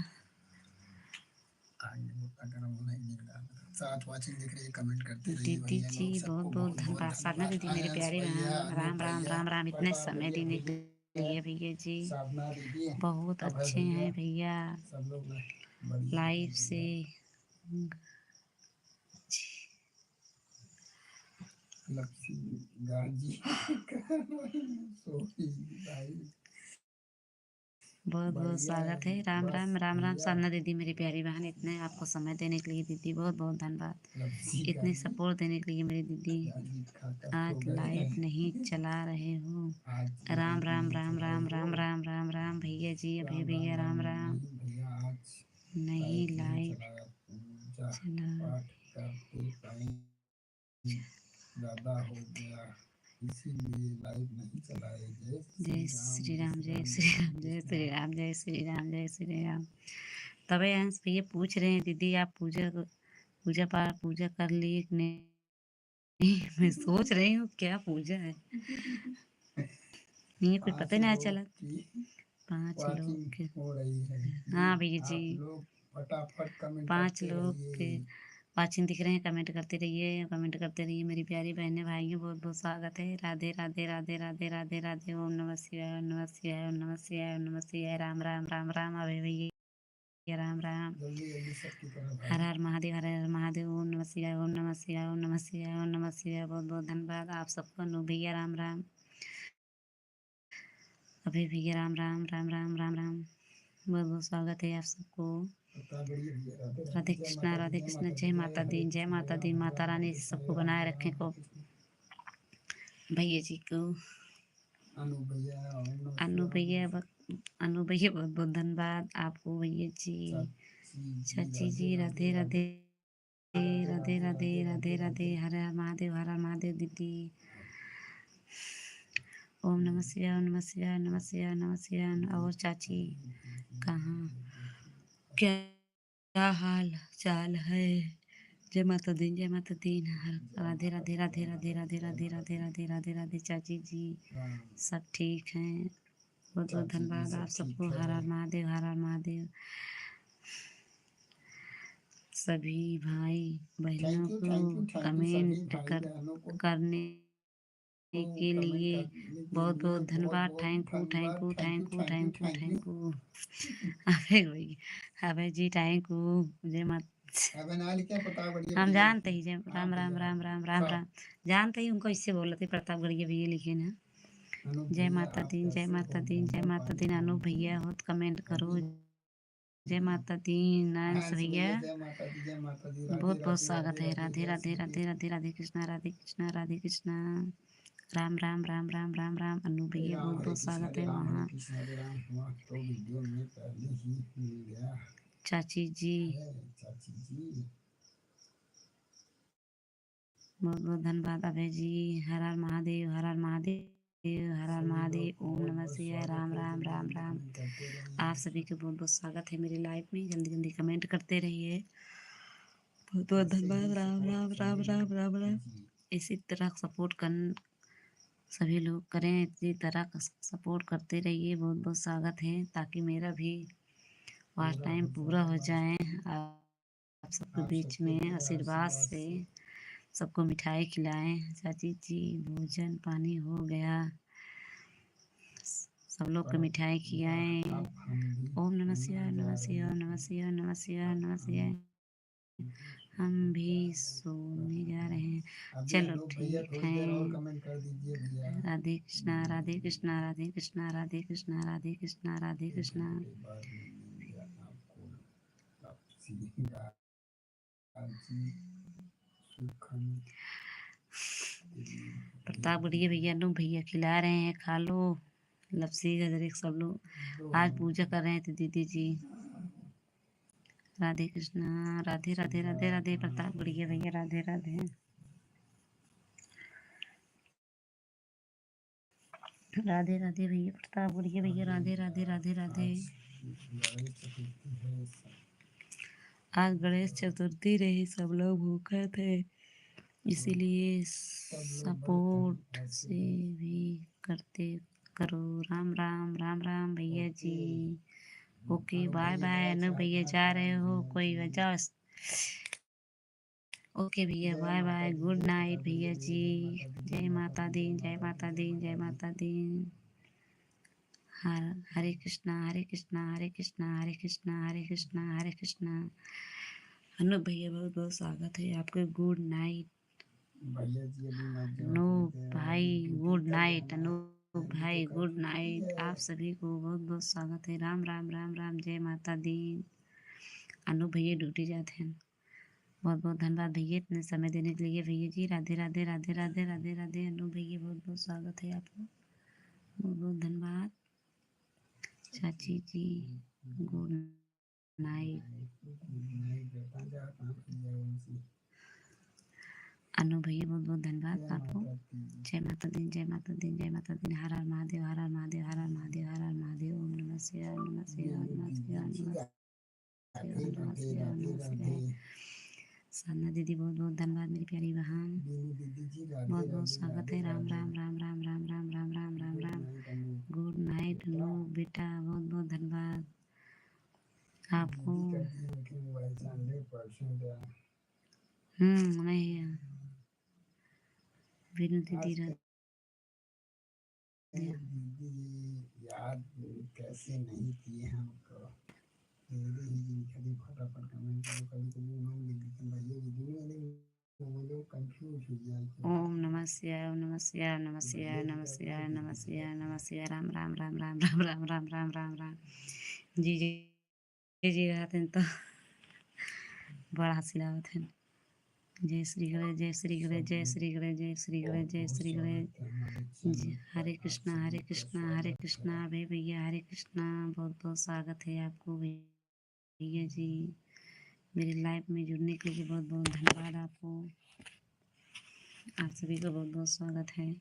दीदी जी बहुत बहुत धन्यवाद। साधना दीदी मेरी प्यारी बहन राम राम राम राम। इतने समय देने के लिए भैया जी बहुत अच्छे हैं भैया। लाइव से बहुत बहुत स्वागत है। राम राम राम राम। साधना दीदी मेरी प्यारी बहन, इतने आपको समय देने के लिए दीदी बहुत बहुत धन्यवाद। इतने सपोर्ट देने के लिए मेरी दीदी। आज लाइव नहीं चला रहे हो। राम राम राम राम राम राम राम राम भैया जी। अभी भैया राम राम। नहीं लाइव चला ज्यादा हो गया इसीलिए लाइव नहीं चलाए। जय श्री राम जय श्री राम जय श्री राम जय श्री राम जय श्री राम। तबे अंश भैया पूछ रहे हैं दीदी आप पूजा पाठ पूजा कर लिए कि नहीं। मैं सोच रही हूँ क्या पूजा है। नहीं कुछ पता ही नहीं चला। 5 लोग के हाँ भैया जी 5 लोग के वाचिंग दिख रहे हैं। कमेंट करते रहिए कमेंट करते रहिए मेरी प्यारी बहनें भाइयों। बहुत बहुत स्वागत है। राधे राधे राधे राधे राधे राधे। ओम नमः शिवाय ओम नमः शिवाय ओम नमः शिवाय ओम नमः शिवाय। राम राम राम राम। अभय भैया राम राम। हर हर महादेव हर हर महादेव। ओम नमः शिवाय ओम नमः शिवाय ओम नमः शिवाय ओम नमः शिवाय। बहुत बहुत धन्यवाद आप सबको। अनु भैया राम राम। अभय भैया राम राम राम राम राम राम। बहुत बहुत स्वागत है आप सबको। राधे कृष्णा जय माता दी जय माता दी। माता रानी सबको बनाए रखें को भैया जी को। अनु भैया बहुत बहुत धन्यवाद आपको भैया जी। चाची जी राधे राधे राधे राधे राधे राधे। हर हर महादेव हर हर महादेव दीदी। ओम नमः शिवाय ओम नमः शिवाय ओम नमः शिवाय ओम नमः शिवाय। और चाची कहाँ क्या हाल चाल है। जय माता दी जय माता दी। राधे राधे राधे राधे राधे राधे राधे राधे राधे राधे। चाची जी सब ठीक हैं। बहुत बहुत धन्यवाद आप सबको। हर हर महादेव हर हर महादेव। सभी भाई बहनों को कमेंट करने के लिए बहुत बहुत धन्यवाद। Thank you thank you thank you thank you thank you. अबे भैया अबे जी थैंक यू। जय माता। हम जानते ही जय राम राम राम राम राम राम जानते ही उनको इससे बोलते प्रतापगढ़िया भैया लिखे ना। जय माता दी जय माता दी जय माता दी। अनूप भैया हो तो कमेंट करो। जय माता दी नारायण भैया बहुत बहुत स्वागत है। राधे राधे राधे राधे राधे कृष्णा राधे कृष्णा राधे कृष्णा। राम राम राम राम राम राम। अनु भैया बहुत बहुत स्वागत है वहाँ। चाची जी बहुत बहुत धन्यवाद। अभय जी हर हर महादेव हर हर महादेव हर हर महादेव। ओम नमः शिवाय। राम राम राम राम। आप सभी के बहुत बहुत स्वागत है मेरी लाइफ में। जल्दी जल्दी कमेंट करते रहिए। बहुत बहुत धन्यवाद। राम राम राम राम राम राम। इसी तरह सपोर्ट कर सभी लोग करें। इसी तरह सपोर्ट करते रहिए। बहुत बहुत स्वागत है ताकि मेरा भी वॉच टाइम पूरा हो जाए। आप सबके बीच में आशीर्वाद से सबको मिठाई खिलाएं। चाची जी भोजन पानी हो गया। सब लोग को मिठाई खिलाएं। ओम नमः शिवाय नमः शिवाय नमः शिवाय नमः शिवाय नमः शिवाय। हम भी सोने जा रहे हैं। चलो ठीक है। राधे कृष्णा राधे कृष्णा राधे कृष्णा राधे कृष्णा राधे कृष्णा राधे कृष्णा। प्रताप गढ़िया भैया नो भैया खिला रहे हैं। खा लो लपसी गजरे सब लोग आज पूजा कर रहे थे दीदी जी। राधे कृष्णा राधे राधे राधे राधे। प्रताप गढ़िया भैया राधे राधे। राधे राधे भैया प्रताप गढ़िया भैया राधे राधे राधे राधे। आज गणेश चतुर्थी रही सब लोग भूखे थे इसीलिए सपोर्ट से भी करते करो। राम राम राम राम भैया जी। Okay bye bye. अनु भैया जा रहे हो कोई वजह? ओके भैया बाय बाय गुड नाइट भैया जी। जय माता दी जय माता दी जय माता दी। हरे कृष्णा हरे कृष्णा हरे कृष्णा हरे कृष्णा हरे कृष्णा हरे कृष्णा। अनु भैया बहुत बहुत स्वागत है आपके। गुड नाइट अनु भाई। गुड नाइट अनु भाई गुड नाइट। आप सभी को बहुत बहुत स्वागत है। राम राम राम राम जय माता दी। अनु भैया ड्यूटी जाते हैं। बहुत बहुत धन्यवाद भैया इतने समय देने के लिए भैया जी। राधे राधे राधे राधे राधे राधे। अनु भैया बहुत बहुत स्वागत है आपको। बहुत बहुत धन्यवाद। चाची जी गुड नाइट। अनु भैया बहुत बहुत धन्यवाद आपको। जय माता दी जय माता दी जय माता दी। हर हर महादेव हर हर महादेव हर हर महादेव हर हर महादेव। ओम नमः शिवाय नमः शिवाय नमः शिवाय नमः शिवाय नमः शिवाय नमः शिवाय। साधना दीदी बहुत बहुत धन्यवाद मेरी प्यारी बहन। बहुत बहुत स्वागत है। Ram Ram Ram Ram Ram Ram Ram Ram Ram Ram. Good night no बेटा बहुत बहुत धन्यवाद आपको। नहीं विनु दीदी याद कैसे नहीं किए हमको। फटाफट कमेंट करो। कभी कभी उन्होंने लिख देते हैं भैया वीडियो वाले वो लोग कंफ्यूज हो जाए। ओम नमः शिवाय ओम नमः शिवाय नमः शिवाय नमः शिवाय नमः शिवाय नमः शिवाय। राम राम राम राम राम राम राम राम राम राम। जी जी जी रहते हैं तो बड़ा हंसी लागत है। जय श्री गणेश जय श्री गणेश जय श्री गणेश जय श्री गणेश जय श्री गणेश। हरे कृष्णा हरे कृष्णा हरे कृष्णा। अभय भैया हरे कृष्णा बहुत बहुत स्वागत है आपको भैया जी। मेरी लाइफ में जुड़ने के लिए बहुत बहुत धन्यवाद आपको। आप सभी का बहुत बहुत स्वागत है।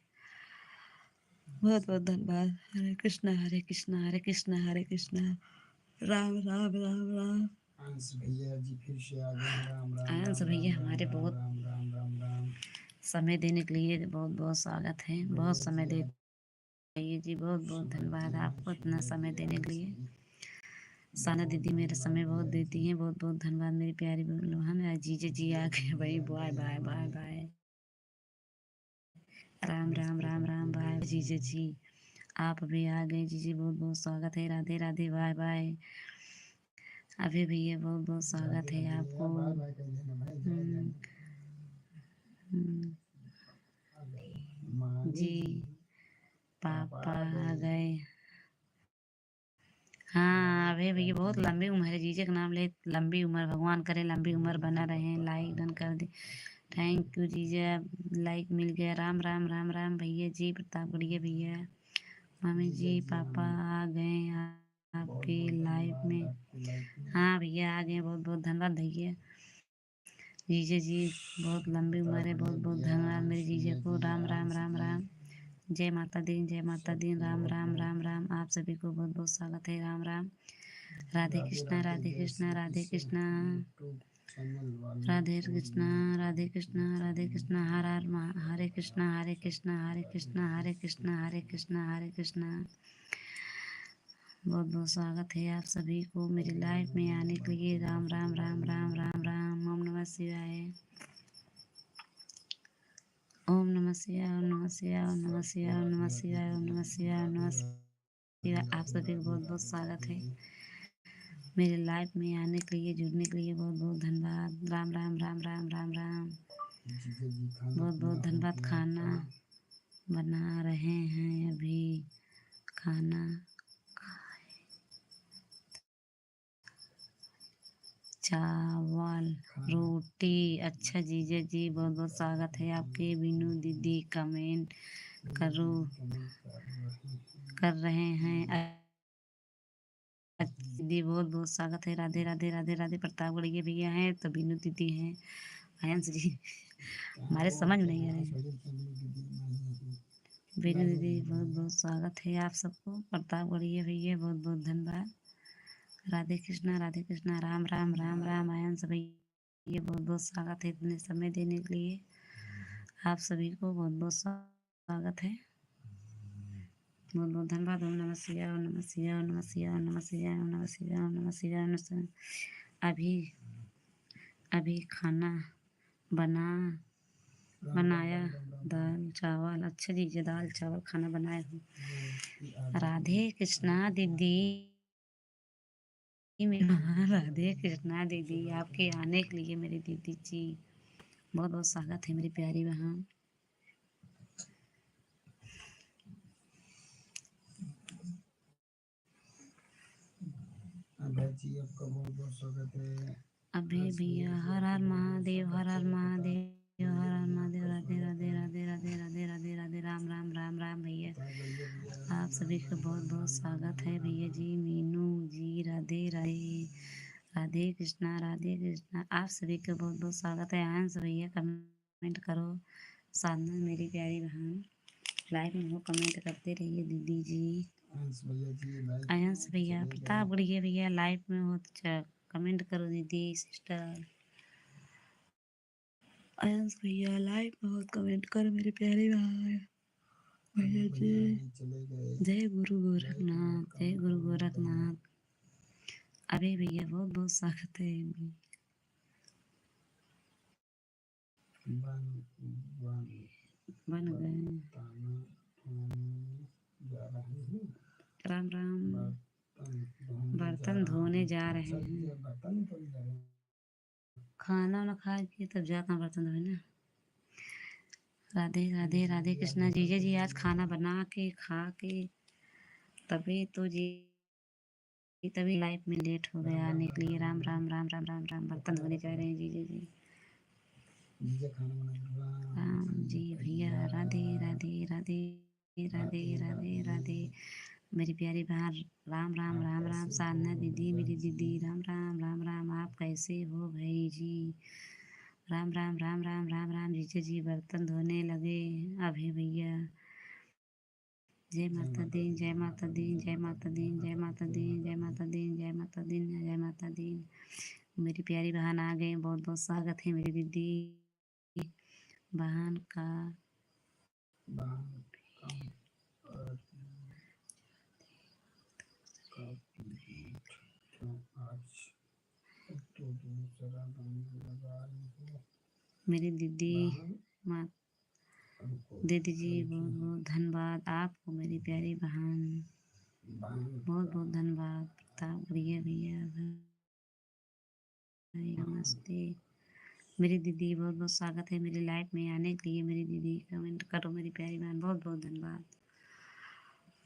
बहुत बहुत धन्यवाद। हरे कृष्णा हरे कृष्णा हरे कृष्णा हरे कृष्णा। राम राम राम राम। अंश भैया जी फिर से आ गए। राम राम अंश राम भैया राम हमारे राम बहुत राम राम राम राम। समय देने के लिए बहुत बहुत स्वागत है। बहुत समय देते भैया जी। बहुत बहुत धन्यवाद आपको इतना समय देने के लिए। साना दीदी मेरा समय बहुत देती हैं। बहुत बहुत धन्यवाद मेरी प्यारी बहन। जीजे जी आ गए भाई। Bye bye bye bye. Ram Ram Ram Ram bye जीजा जी, आप भी आ गए जीजी, बहुत बहुत स्वागत है। Radhe Radhe, bye bye. अभी भैया बहुत बहुत स्वागत है आपको। बाय बाय कर देना भाई, जय हम्म, हम्म, मानी जी जी पापा आ आ गए। गए। हाँ अभी भैया बहुत लंबी उम्र है, जीजे का नाम ले, लंबी उम्र, भगवान करे लंबी उम्र बना रहे। लाइक डन कर दे, थैंक यू जीजा, लाइक मिल गया। राम राम राम राम भैया जी, प्रतापगढ़िया भैया, मम्मी जी पापा आ गए आपके लाइफ में। हाँ भैया आ गए, बहुत बहुत धन्यवाद भैया। जीजे जी बहुत लंबी उम्र है, बहुत बहुत धन्यवाद मेरे जीजे को। राम राम राम राम, जय माता दी, जय माता दी, राम राम राम राम। आप सभी को बहुत बहुत स्वागत है। राम राम, राधे कृष्णा राधे कृष्णा राधे कृष्णा, राधे कृष्णा राधे कृष्णा राधे कृष्णा, हर हर हरे कृष्णा हरे कृष्णा हरे कृष्णा हरे कृष्णा हरे कृष्णा हरे कृष्णा। बहुत बहुत स्वागत है आप सभी को मेरी लाइफ में आने के लिए। राम राम राम राम राम राम, ओम नमः शिवाय, ओम नमः शिवाय, ओम नमः शिवाय, ओम नमः शिवाय, ओम नमः शिवाय, ओम नमः शिवाय, ओम नमः शिवाय। आप सभी को बहुत बहुत स्वागत है मेरे लाइफ में आने के लिए, जुड़ने के लिए बहुत बहुत धन्यवाद। राम राम राम राम राम राम, बहुत बहुत धन्यवाद। खाना बना रहे हैं अभी, खाना चावल रोटी। अच्छा जीजा जी बहुत बहुत स्वागत है आपके। बीनू दीदी कमेंट करो कर रहे हैं। दीदी बहुत बहुत स्वागत है। राधे राधे राधे राधे। प्रतापगढ़ भैया हैं तो बीनू दीदी हैं, आयंस जी हमारे समझ में नहीं आ रहे हैं। बीनू दीदी बहुत बहुत स्वागत है आप सबको। प्रतापगढ़ भैया बहुत बहुत धन्यवाद। राधे कृष्णा राम राम राम राम। आयंस भैया बहुत बहुत स्वागत है इतने समय देने के लिए। आप सभी को बहुत बहुत स्वागत है, बहुत बहुत धन्यवाद। ओम नमः शिवाय, ओम नमः शिवाय, ओम नमः शिवाय, ओम नमः शिवाय, ओम नमः शिवाय, ओम नमः शिवाय, ओम नमः शिवाय। अभी अभी खाना बनाया दाल चावल। अच्छा दीजिए, दाल चावल खाना बनाए हो। राधे कृष्णा दीदी, राधे कृष्णा दीदी, आपके आने के लिए मेरी दीदी जी बहुत बहुत स्वागत है मेरी प्यारी बहन। जी आपका बहुत बहुत स्वागत है। अभी भैया हर हर महादेव, हर हर महादेव, हर हर महादेव। राधे राधे राधे राधे राधे राधे राधे, राम राम राम राम भैया। आप सभी का बहुत बहुत स्वागत है भैया जी। मीनू जी राधे राधे, राधे कृष्णा। आप सभी का बहुत बहुत स्वागत है। आयंस भैया कमेंट करो, साधना मेरी प्यारी बहन लाइव में हो, कमेंट करते रहिए दीदी जी। आयंस भैया, प्रतापगढ़ भैया लाइव में हो तो कमेंट करो दीदी सिस्टर। आयंस भैया लाइव में हो, कमेंट करो मेरे प्यारे भाई भैया जी। जय गुरु गोरखनाथ, जय गुरु गोरखनाथ। अभी भैया बहुत बहुत स्वागत है। बन गए, राम राम। बर्तन धोने जा रहे हैं, खाना वाना खा के तब जाता हूँ बर्तन धोने ना। राधे राधे राधे कृष्णा जीजा जी, आज खाना बना के खा के तभी तो जी, तभी लाइफ में लेट हो गया आने के लिए। राम राम राम राम राम राम। बर्तन धोने जा रहे हैं जीजा जी। राम जी भैया, राधे राधे राधे राधे राधे राधे मेरी प्यारी बहन। राम राम राम राम। साधना दीदी मेरी दीदी, राम राम राम राम। आप कैसे हो भाई जी? राम राम राम राम राम राम। जीजा जी बर्तन धोने लगे अभी भैया। जय माता दी, जय माता दी, जय माता दी, जय माता दी, जय माता दी, जय माता दी, जय माता दी। मेरी प्यारी बहन आ गई, बहुत बहुत स्वागत है मेरी दीदी बहन का। मेरी दीदी माँ दीदी जी बहुत बहुत धन्यवाद आपको मेरी प्यारी बहन, बहुत बहुत धन्यवाद। प्रताप भैया भैया भाई नमस्ते। मेरी दीदी बहुत बहुत स्वागत है मेरी लाइफ में आने के लिए। मेरी दीदी कमेंट करो मेरी प्यारी बहन, बहुत बहुत धन्यवाद।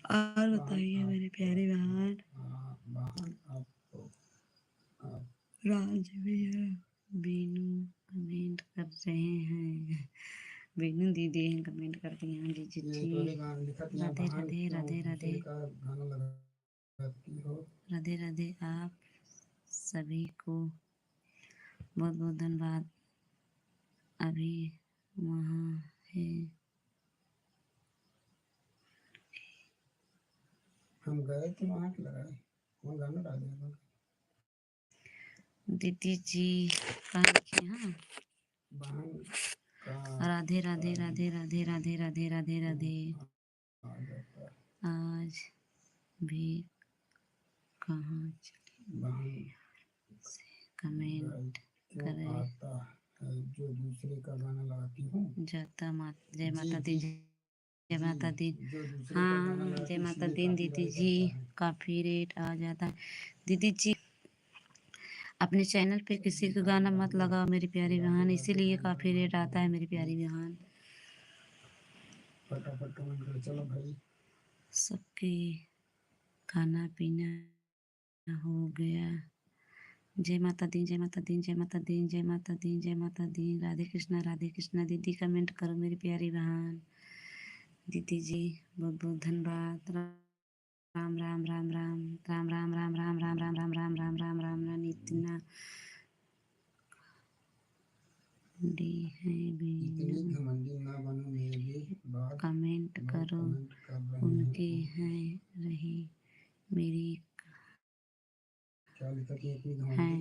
और बताइए मेरी प्यारी बहन। राज भैया बीनू कमेंट कर रहे हैं। बीनू दीदी हैं कमेंट कर रही हैं। जी राधे राधे राधे राधे राधे राधे। आप सभी को बहुत बहुत धन्यवाद। अभी वहाँ है हम गए थे वहाँ के लगाए वहाँ गाना डाले दीदी जी कहाँ के हैं? राधे राधे राधे राधे राधे राधे राधे राधे। आज भी कहाँ से कमेंट करें जो दूसरे का गाना लगाती हूँ जाता जय माता दी जय माता दी। हाँ जय माता दी दीदी जी। काफ़ी रेट आ जाता है दीदी जी। अपने चैनल पे किसी का गाना मत लगाओ मेरी प्यारी बहन, इसीलिए काफ़ी रेट आता है मेरी प्यारी बहन। फटाफट कमेंट करो। चलो भाई सबके खाना पीना हो गया। जय माता दी जय माता दी जय माता दी जय माता दी जय माता दी। राधे कृष्णा दीदी कमेंट करो मेरी प्यारी बहन। दीदी जी बहुत बहुत धन्यवाद। राम राम राम राम राम राम राम राम राम राम राम राम राम राम राम राम इतना डी है कमेंट करो उनके हैं रही मेरी हैं।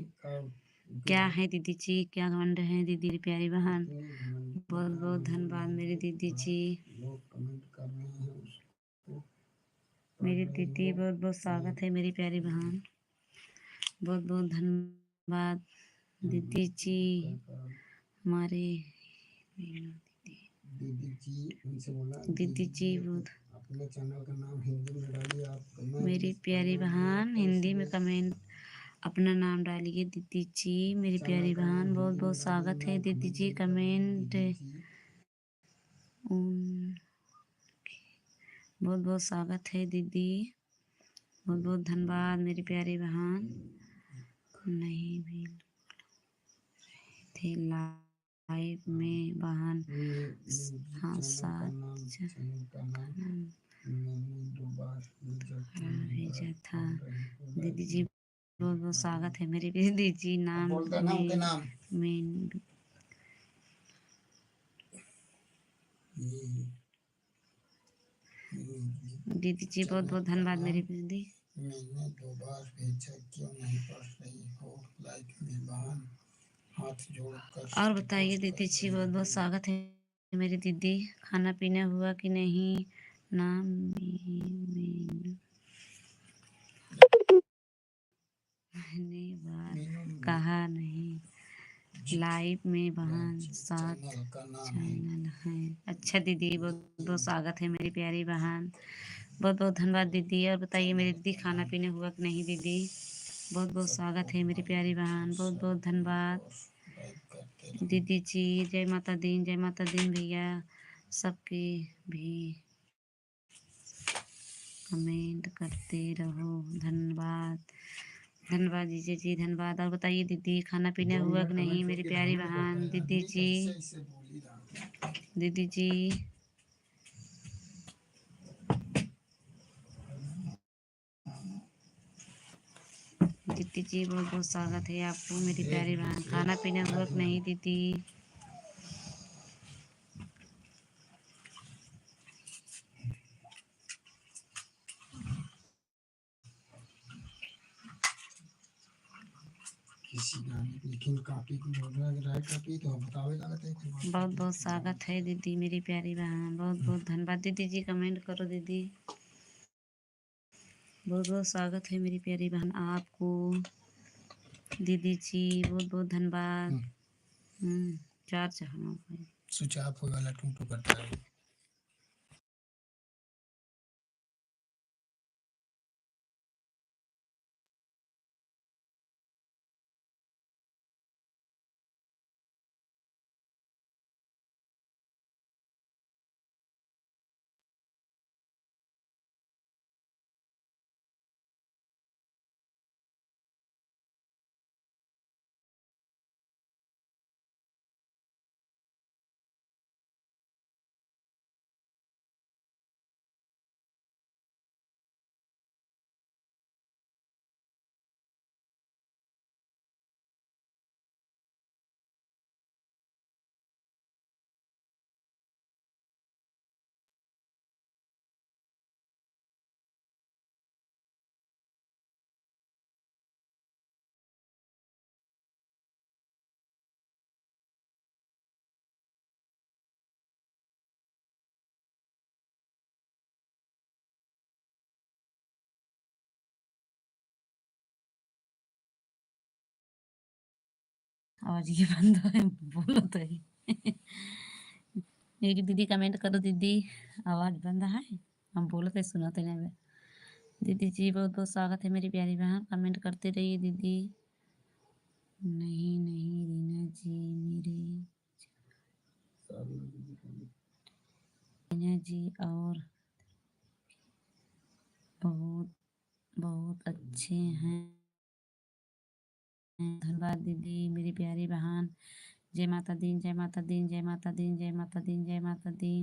क्या है दीदी जी क्या घमंड है दीदी प्यारी बहन। बहुत बहुत धन्यवाद मेरी दीदी जी। मेरी दीदी बहुत बहुत स्वागत है मेरी प्यारी बहन। बहुत बहुत धन्यवाद दीदी जी। हमारे दीदी जी बहुत अपने चैनल का नाम हिंदी में डालिए आप। मेरी प्यारी बहन हिंदी में कमेंट अपना नाम डालिए दीदी जी। मेरी प्यारी बहन बहुत बहुत स्वागत है दीदी जी। कमेंट बहुत बहुत स्वागत है दीदी। बहुत बहुत धन्यवाद मेरी प्यारी बहन। नहीं भी थे लाइव में बहन। हाँ साथ भेजा था दीदी जी। बहुत बहुत स्वागत है मेरी दीदी जी। नाम में दीदी जी बहुत बहुत धन्यवाद मेरी दीदी। मैंने 2 बार भेजा क्यों नहीं पढ़ रही हो लाइव में बहन हाथ जोड़कर। और बताइए दीदी जी बहुत बहुत स्वागत है मेरी दीदी। खाना पीना हुआ कि नहीं? नाम मैंने बात कहा नहीं। लाइव में बहन साथ चैनल है। अच्छा दीदी बहुत बहुत स्वागत है मेरी प्यारी बहन। बहुत बहुत धन्यवाद दीदी। और बताइए मेरी दीदी खाना पीना हुआ कि नहीं दीदी? बहुत बहुत स्वागत है मेरी प्यारी बहन। बहुत बहुत धन्यवाद दीदी जी। जय माता दी भैया सबके भी कमेंट करते रहो। धन्यवाद धन्यवाद दीदी जी धन्यवाद। और बताइए दीदी खाना पीना हुआ कि नहीं मेरी प्यारी बहन? दीदी जी दीदी जी दीदी जी बहुत बहुत स्वागत है आपको मेरी प्यारी बहन। खाना पीना हुआ कि नहीं दीदी? बहुत बहुत स्वागत है दीदी मेरी प्यारी बहन। बहुत बहुत धन्यवाद दीदी जी। कमेंट करो दीदी। बहुत बहुत स्वागत है मेरी प्यारी बहन आपको दीदी जी। बहुत बहुत धन्यवाद। चार चढ़ाना स्विच ऑफ हो वाला टूटू करता है। आवाज ये बंद है, बोलो तो ही। मेरी दीदी कमेंट करो दीदी, आवाज बंद है, हम बोलो तो सुनाते नहीं। दीदी जी बहुत बहुत स्वागत है मेरी प्यारी बहन, कमेंट करते रहिए दीदी। नहीं नहीं रीना जी मेरे रीना जी और बहुत बहुत अच्छे हैं। धन्यवाद दीदी मेरी प्यारी बहन। जय माता दी, जय माता दी, जय माता दी, जय माता दी, जय माता दी।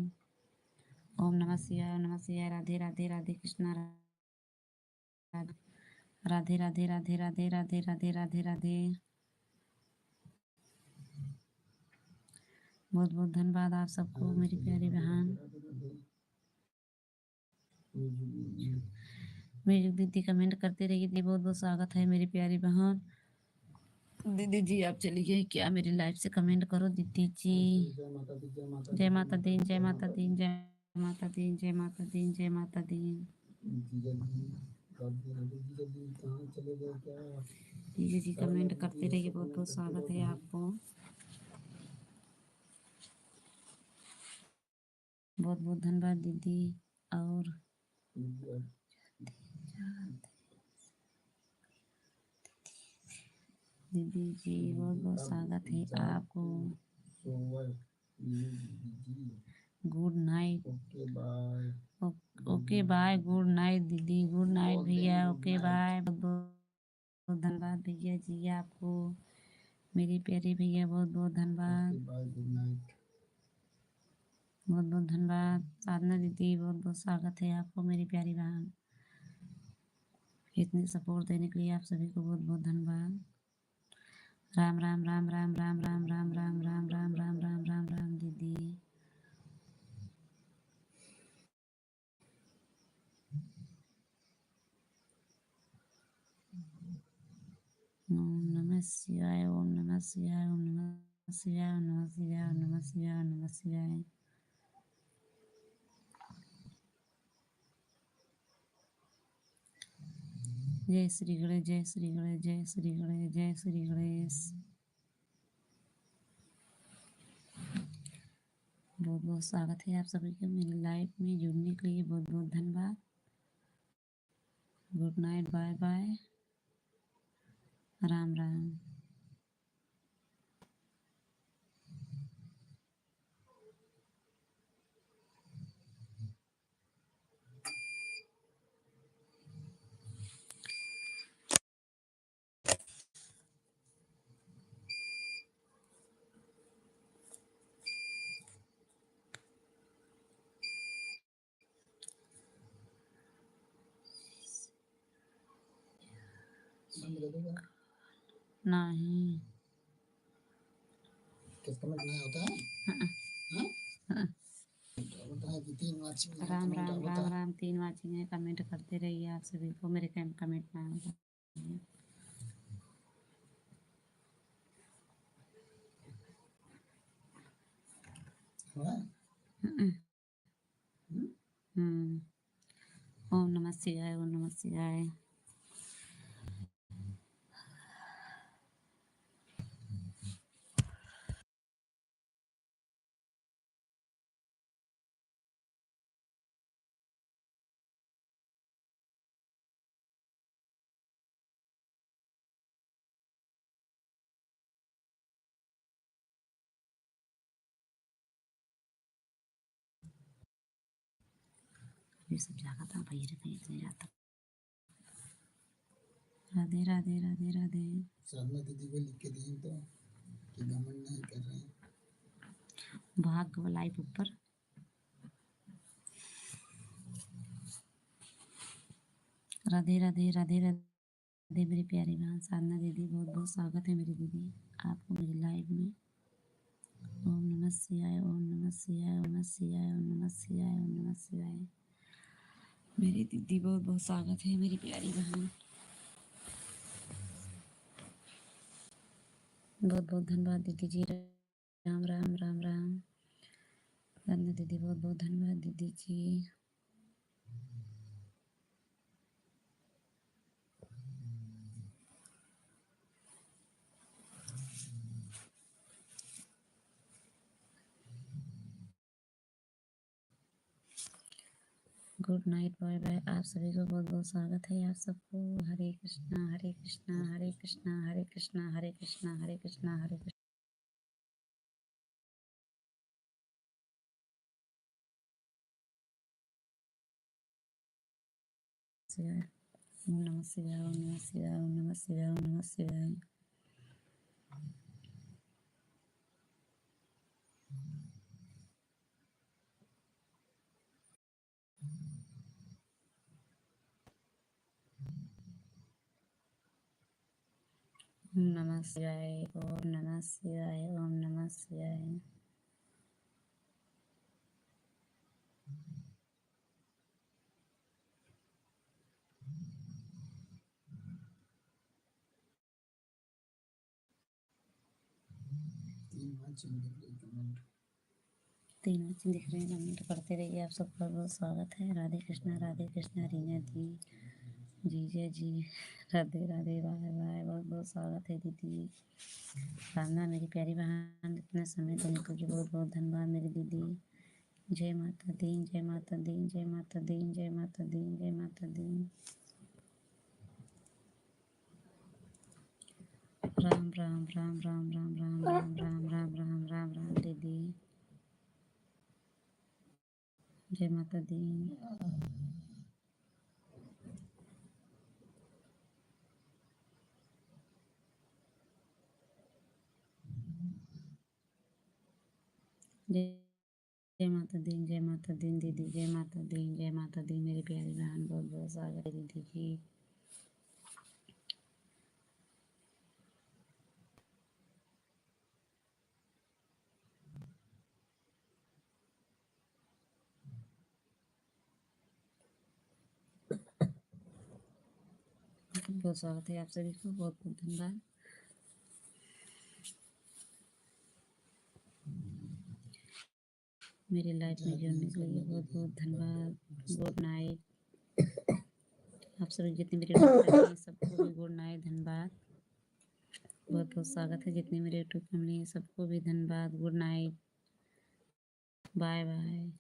ओम नमः शिवाय, ओम नमः शिवाय। राधे राधे राधे कृष्णा राधे राधे राधे राधे राधे राधे राधे राधे। बहुत बहुत धन्यवाद आप सबको मेरी प्यारी बहन। मेरी दीदी कमेंट करते रहिए दीदी, बहुत बहुत स्वागत है मेरी प्यारी बहन। दीदी जी आप चली गई क्या मेरी लाइफ से, कमेंट करो दीदी जी। जय माता दी, जय माता दी, जय माता दी, जय माता दी, जय माता दी, जय माता दी। दीदी जी कमेंट करते रहिए, बहुत बहुत स्वागत है आपको। बहुत बहुत धन्यवाद दीदी। और दीदी जी बहुत बहुत स्वागत है आपको। Good night. Okay bye, good night दीदी, गुड नाइट भैया, ओके बाय। बहुत बहुत धन्यवाद भैया जी आपको, मेरी प्यारी भैया बहुत बहुत धन्यवाद। बहुत बहुत धन्यवाद साधना दीदी, बहुत बहुत स्वागत है आपको मेरी प्यारी बहन। इतनी सपोर्ट देने के लिए आप सभी को बहुत बहुत धन्यवाद। राम राम राम राम राम राम राम राम राम राम राम राम राम राम दीदी। ओम नमः शिवाय, ओम नमः शिवाय, ओम नमः शिवाय, ओम नमः शिवाय, ओम नमः शिवाय, ओम नमः शिवाय। जय श्री गणेश, जय श्री गणेश, जय श्री गणेश, जय श्री गणेश। बहुत बहुत स्वागत है आप सभी को मेरी लाइफ में जुड़ने के लिए, बहुत बहुत धन्यवाद। Good night, bye bye, Ram Ram. नहीं किसका में नहीं होता है? राम राम राम राम। 3 वाचिंग है, कमेंट करते रहिए आप सभी को, मेरे कमेंट ना होगा। ओम नमः शिवाय, ओम नमः शिवाय। ये सब जागा था भाई, कहीं इतने जाता। राधे राधे राधे राधे। साधना दीदी को लिख के दिए तो कि घमंड नहीं कर रहे हैं। भाग लाइफ ऊपर। राधे राधे राधे राधे मेरी प्यारी बहन साधना दीदी, बहुत बहुत स्वागत है मेरी दीदी आपको मेरी लाइफ में। ओम नमः शिवाय, ओम नमः शिवाय, ओम नमः शिवाय, ओम नमः शिवाय, ओम नमः शिवाय। मेरी दीदी बहुत बहुत स्वागत है मेरी प्यारी बहन। बहुत बहुत धन्यवाद दीदी जी। राम राम राम राम। साधना दीदी बहुत बहुत धन्यवाद दीदी जी। Good night, bye bye. आप सभी को बहुत बहुत स्वागत है आप सबको। हरे कृष्णा हरे कृष्णा हरे कृष्णा हरे कृष्णा हरे कृष्णा हरे कृष्णा हरे कृष्णा। शिवाय ओम नमः शिवाय ओम नमः शिवाय ओम नमः शिवाय ओम नमः शिवाय। ओम नमः शिवाय ओम नमः शिवाय ओम नमः शिवाय। 3 वाचिंग दिख रही कमेंट। 3 वाचिंग दिख रहे हैं, कमेंट करते रहिए। आप सबका बहुत बहुत स्वागत है। राधे कृष्णा रीना दी जीजा जी, राधे राधे, बाय बाय। बहुत बहुत स्वागत है दीदी। भावना मेरी प्यारी बहन, इतना समय देने के लिए बहुत बहुत धन्यवाद मेरी दीदी। जय माता दी जय माता दी जय माता दी जय माता दी जय माता दी। राम राम राम राम राम राम राम राम राम राम राम राम दीदी। जय माता दी। जय माता दी जय माता दी दीदी। जय माता दी जय माता दी मेरी प्यारी बहन, बहुत बहुत स्वागत है दीदी जी। बहुत स्वागत है आप सभी को, बहुत बहुत धन्यवाद। मेरी लाइफ में जुड़ने के लिए बहुत बहुत धन्यवाद। Good night. आप सभी जितने मेरे यूट्यूब हैं सबको भी गुड नाइट, धन्यवाद। बहुत बहुत स्वागत है जितने मेरे यूट्यूब फैमिली हैं सबको भी धन्यवाद। Good night, bye bye.